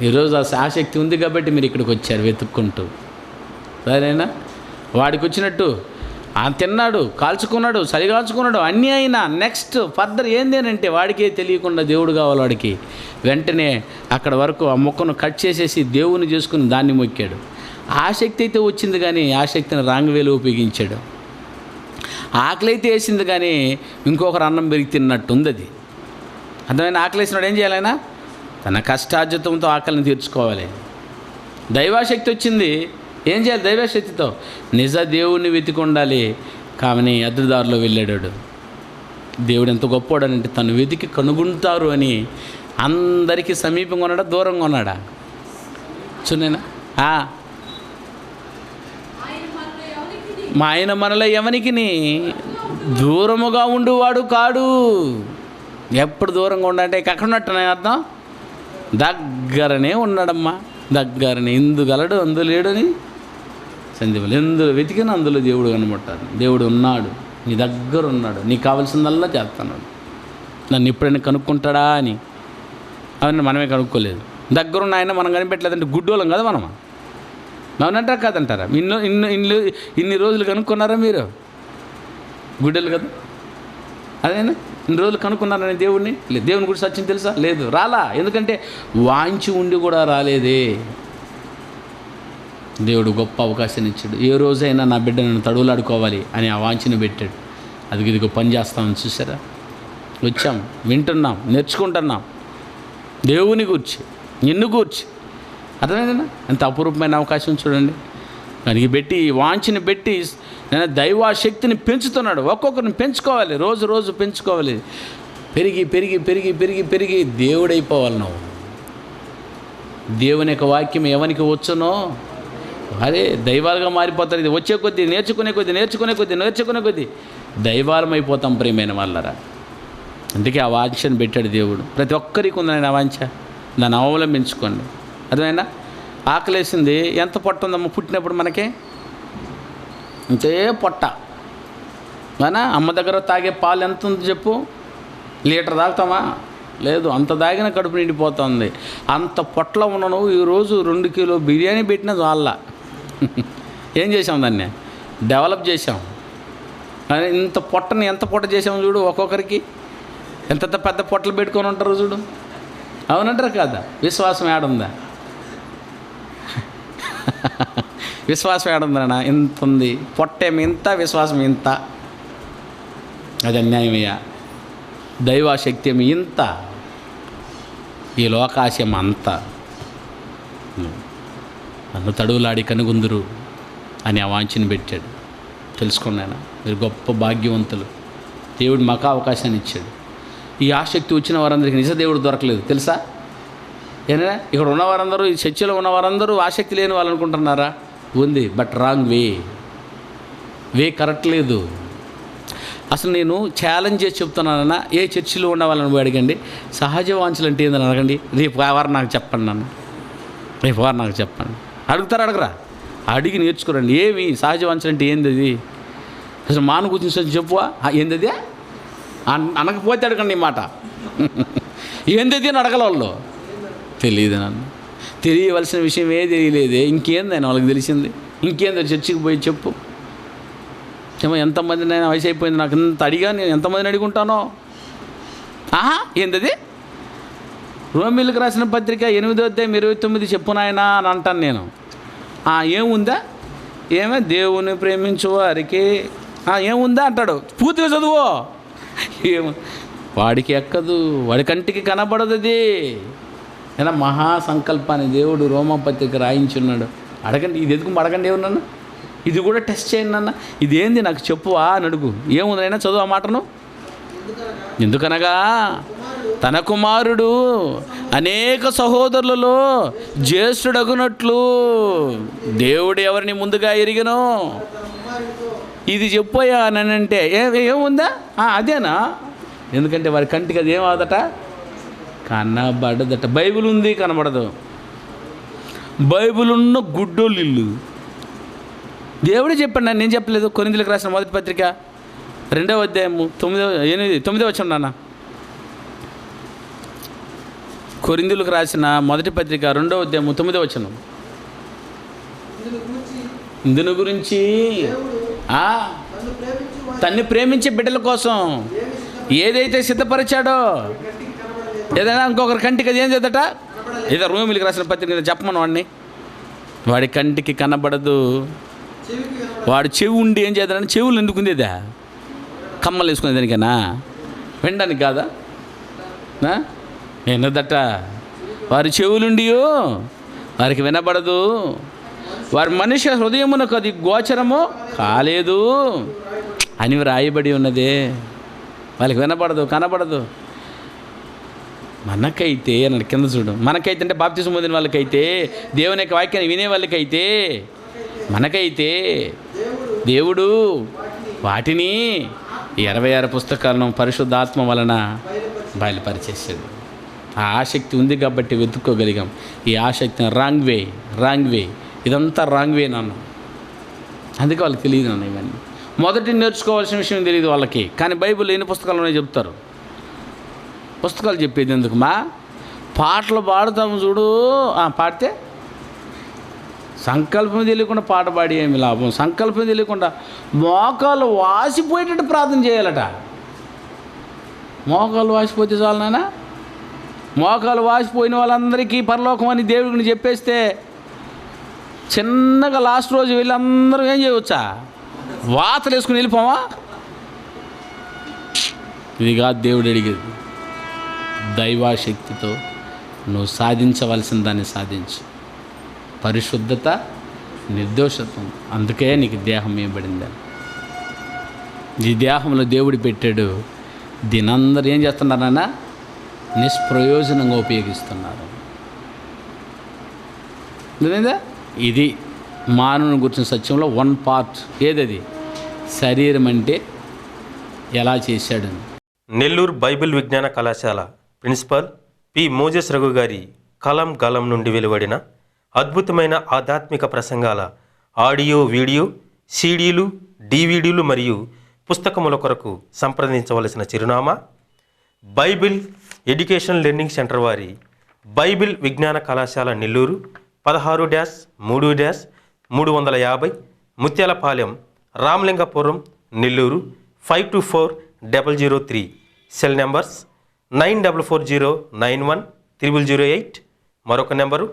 [SPEAKER 1] ఈరోజు ఆ శక్తి ఉంది కాబట్టి మీరు ఇక్కడికి వచ్చారు వెతుక్కుంటూ. సరేనా? వాడికి వచ్చినట్టు తిన్నాడు, కాల్చుకున్నాడు, చలిగాల్చుకున్నాడు, అన్నీ అయినా నెక్స్ట్ ఫర్దర్ ఏంది అని అంటే వాడికే తెలియకుండా దేవుడు కావాలి వాడికి. వెంటనే అక్కడ వరకు ఆ మొక్కను కట్ చేసేసి దేవుని చేసుకుని దాన్ని మొక్కాడు. ఆ శక్తి అయితే వచ్చింది కానీ ఆ శక్తిని రాంగ్ వేలో ఉపయోగించాడు. ఆకలి అయితే వేసింది కానీ ఇంకొకరు అన్నం పెరిగి తిన్నట్టు ఉంది అది. అర్థమైన? ఆకలి వేసినాడు ఏం చేయాలైనా తన కష్టార్జితంతో ఆకలిని తీర్చుకోవాలి. దైవాశక్తి వచ్చింది, ఏం చేయాలి దైవశక్తితో? నిజ దేవుణ్ణి వెతికి ఉండాలి. కానీ అద్రుదారిలో వెళ్ళాడు. దేవుడు ఎంత గొప్పవాడనంటే తను వెతికి కనుగొంటారు అని అందరికీ సమీపంగా ఉన్నాడా దూరంగా ఉన్నాడా? చూనేనా? మా ఆయన మనలో ఎవనికి దూరముగా ఉండువాడు కాడు. ఎప్పుడు దూరంగా ఉండంటే ఎక్కడ ఉన్నట్టు అర్థం? దగ్గరనే ఉన్నాడమ్మా, దగ్గరనే. ఇందుగలడు అందు లేడని సందేహం. ఎందులో వెతికినా అందులో దేవుడు కనబడతాడు. దేవుడు ఉన్నాడు, నీ దగ్గర ఉన్నాడు, నీకు కావాల్సిందల్లా చేస్తున్నాడు. నన్ను ఎప్పుడైనా కనుక్కుంటాడా అని అవన్నీ మనమే కనుక్కోలేదు. దగ్గరున్న ఆయన మనం కనిపెట్టలేదంటే గుడ్డోళ్ళం కదా మనం. అవునంటారా కాదంటారా? ఇన్ని రోజులు కనుక్కున్నారా మీరు? గుడ్డలు కదా. అదేనా? ఇన్ని రోజులు కనుక్కున్నారని దేవుడిని? లేదు. దేవుని గురించి సత్యం తెలుసా? లేదు. రాలా. ఎందుకంటే వాంచి ఉండి కూడా రాలేదే. దేవుడు గొప్ప అవకాశాన్ని ఇచ్చాడు. ఏ రోజైనా నా బిడ్డ నన్ను తడువులాడుకోవాలి అని ఆ వాంఛని పెట్టాడు. అది ఇదిగో పని చేస్తామని చూసారా? వచ్చాం, వింటున్నాం, నేర్చుకుంటున్నాం దేవుని గూర్చి, నిన్ను గూర్చి. అర్థమైందా? ఎంత అపురూపమైన అవకాశం చూడండి. దానికి పెట్టి వాంఛని పెట్టి నేను దైవాశక్తిని పెంచుతున్నాడు. ఒక్కొక్కరిని పెంచుకోవాలి, రోజు రోజు పెంచుకోవాలి. పెరిగి పెరిగి పెరిగి పెరిగి పెరిగి దేవుడైపోవాలి నువ్వు. దేవుని యొక్క వాక్యం ఎవరికి వచ్చునో అదే దైవాలుగా మారిపోతారు. ఇది వచ్చే కొద్దీ నేర్చుకునే కొద్దీ దైవాలం అయిపోతాం ప్రియమైన వాళ్ళరా. అందుకే ఆ వాంఛను పెట్టాడు దేవుడు. ప్రతి ఒక్కరికి ఉందని ఆ వాంఛ, దాన్ని అవలంబించుకోండి. అర్థమైనా? ఆకలేసింది, ఎంత పొట్ట ఉందమ్మ పుట్టినప్పుడు మనకే? ఇంతే పొట్ట. అవునా? అమ్మ దగ్గర తాగే పాలు ఎంత ఉంది చెప్పు? లీటర్ తాగుతామా? లేదు. అంత తాగిన కడుపు నిండిపోతుంది. అంత పొట్టలో ఉన్నాను. ఈరోజు 2 కిలో బిర్యానీ పెట్టిన వాళ్ళ ఏం చేసాం? దాన్ని డెవలప్ చేసాం. ఇంత పొట్టని ఎంత పొట్ట చేసాము చూడు. ఒక్కొక్కరికి ఎంత పెద్ద పొట్టలు పెట్టుకొని ఉంటారు చూడు. అవునంటారు కదా? విశ్వాసం ఏడుందా? విశ్వాసం ఏడుందనా? ఇంత ఉంది. పొట్టేమి ఇంత, విశ్వాసం ఇంత. అది అన్యాయమయ్యా. దైవాశక్తి ఏమి ఇంత, ఈ లోకాశయం అంత. నన్ను తడువులాడి కనుగొందురు అని ఆ వాంఛని పెట్టాడు. తెలుసుకున్నాను. మీరు గొప్ప భాగ్యవంతులు. దేవుడు మాకు అవకాశాన్ని ఇచ్చాడు. ఈ ఆసక్తి వచ్చిన వారందరికీ నిజ దేవుడు దొరకలేదు తెలుసా? ఏనా? ఇక్కడ ఉన్నవారందరూ, ఈ చర్చిలో ఉన్నవారందరూ ఆసక్తి లేని వాళ్ళు అనుకుంటున్నారా? ఉంది, బట్ రాంగ్ వే కరెక్ట్ లేదు. అసలు నేను ఛాలెంజ్ చేసి చెప్తున్నానన్నా, ఏ చర్చిలో ఉన్న వాళ్ళని అడగండి సహజ వాంఛలు అంటే ఏందని అడగండి. రేపు వారం నాకు చెప్పండి. రేపు వారం నాకు చెప్పండి. అడుగుతారా? అడిగి నేర్చుకోరండి. ఏమి సహజ వాంఛలు అంటే ఏంది? అది అసలు మాను కూర్చుని చెప్పువా ఏంది అది అనకపోతే అడగండి. ఈ మాట ఏంది అని అడగల వాళ్ళు. తెలియదు. నన్ను తెలియవలసిన విషయం తెలియలేదే. ఇంకేందని వాళ్ళకి తెలిసింది? ఇంకేందో చర్చికి పోయి చెప్పు. ఏమో ఎంతమందిని అయినా వయసు అయిపోయింది నాకు ఇంత అడిగా, నేను ఎంతమందిని అడుగుంటానో. ఏంటది? రోమిలకు రాసిన పత్రిక 8వ అధ్యాయం 29 చెప్పు నాయనా అని అంటాను నేను. ఏముందా? ఏమే దేవుని ప్రేమించు వారికి ఏముందా అంటాడు. పూర్తిగా చదువు. వాడికి ఎక్కదు, వాడి కంటికి కనబడదు. అది ఏనా మహాసంకల్పాన్ని దేవుడు రోమపత్రిక రాయించున్నాడు. అడగండి, ఇది ఎందుకు అడగండి ఏమన్నా, ఇది కూడా టెస్ట్ చేయండి అన్న, ఇదేంది నాకు చెప్పువా అని అడుగు. ఏముందైనా చదువు ఆ మాటను. ఎందుకనగా తన కుమారుడు అనేక సహోదరులలో జ్యేష్ఠుడగునట్లు దేవుడు ఎవరిని ముందుగా ఎరిగనో. ఇది చెప్పోయా అని అంటే ఏముందా, అదేనా? ఎందుకంటే వారి కంటికి అది ఏమవుదట, కనబడదట. బైబిల్ ఉంది, కనబడదు. బైబిల్ ఉన్న గుడ్డోళ్ళు ఇల్లు. దేవుడే చెప్పండి, నేను చెప్పలేదు. కొరింథీయులకు రాసిన మొదటి పత్రిక 2వ అధ్యాయము 9వ వచనం నాన్న. కొరింథీయులకు రాసిన మొదటి పత్రిక 2వ అధ్యాయము 9వ వచనం. ఇందును గురించి తన్ని ప్రేమించే బిడ్డల కోసం ఏదైతే సిద్ధపరిచాడో, ఏదైనా ఇంకొకరి కంటికి అది ఏం చేద్దట, ఏదో రోమిలికి రాసిన పత్రిక చెప్పమను వాడిని. వాడి కంటికి కనబడదు. వాడు చెవి ఉండి ఏం చేద్దాడని, చెవులు ఎందుకుందేదా, కమ్మలు వేసుకునే దానికైనా, వినడానికి కాదా? వినదట. వారి చెవులుండియో వారికి వినబడదు, వారి మనిషి హృదయమునకు అది గోచరము కాలేదు అని రాయబడి ఉన్నదే. వాళ్ళకి వినబడదు, కనబడదు. మనకైతే అన్నాడు కింద చూడు, మనకైతే అంటే బాప్తిసం పొందిన వాళ్ళకైతే, దేవుని యొక్క వాక్యాన్ని వినే వాళ్ళకైతే, మనకైతే దేవుడు వాటిని 26 పుస్తకాలను పరిశుద్ధాత్మ వలన బయలుపరిచేసాడు. ఆ ఆసక్తి ఉంది కాబట్టి వెతుక్కోగలిగాం. ఈ ఆసక్తిని రాంగ్ వే ఇదంతా రాంగ్ వే నాన్న. అందుకే వాళ్ళకి తెలియదు నాన్న. ఇవన్నీ మొదటి నేర్చుకోవాల్సిన విషయం తెలియదు వాళ్ళకి. కానీ బైబిల్ ఎన్ని పుస్తకాలునే చెప్తారు. పుస్తకాలు చెప్పేది ఎందుకు మా, పాటలు పాడుతాము చూడు, పాడితే సంకల్పం తెలియకుండా పాట పాడి ఏమి లాభం? సంకల్పం తెలియకుండా మోకాలు వాసిపోయేటట్టు ప్రార్థన చేయాలట. మోకాలు వాసిపోతే చాలు నాన్న. మోకాలు వాసిపోయిన వాళ్ళందరికీ పరలోకం అని దేవుడిని చెప్పేస్తే చిన్నగా లాస్ట్ రోజు వెళ్ళి అందరూ ఏం చేయవచ్చా, వాతలు వేసుకుని వెళ్ళిపోవా? ఇది కాదు దేవుడు అడిగేది. దైవాశక్తితో నువ్వు సాధించవలసిన దాన్ని సాధించు. పరిశుద్ధత, నిర్దోషత్వం. అందుకే నీకు దేహం ఇవ్వబడింది. ఈ దేహంలో దేవుడు పెట్టాడు. దీని అందరూ ఏం చేస్తున్నారన్నా, నిష్ప్రయోజనంగా ఉపయోగిస్తున్నారు. ఇది మానవుని గురించిన సత్యంలో 1 పార్ట్. ఏదది? శరీరం అంటే ఎలా చేశాడు.
[SPEAKER 2] నెల్లూరు బైబిల్ విజ్ఞాన కళాశాల ప్రిన్సిపల్ పి మోజెస్ రఘు గారి కలం గలం నుండి వెలువడిన అద్భుతమైన ఆధ్యాత్మిక ప్రసంగాల ఆడియో, వీడియో, సీడీలు, డివిడీలు మరియు పుస్తకముల కొరకు సంప్రదించవలసిన చిరునామా బైబిల్ ఎడ్యుకేషన్ లెర్నింగ్ సెంటర్ వారి బైబిల్ విజ్ఞాన కళాశాల నెల్లూరు 16-3-350 ముత్యాలపాలెం, రామలింగపురం, నెల్లూరు 524003. Cell numbers 9440910008. మరొక నెంబరు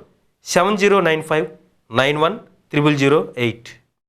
[SPEAKER 2] 7095910008.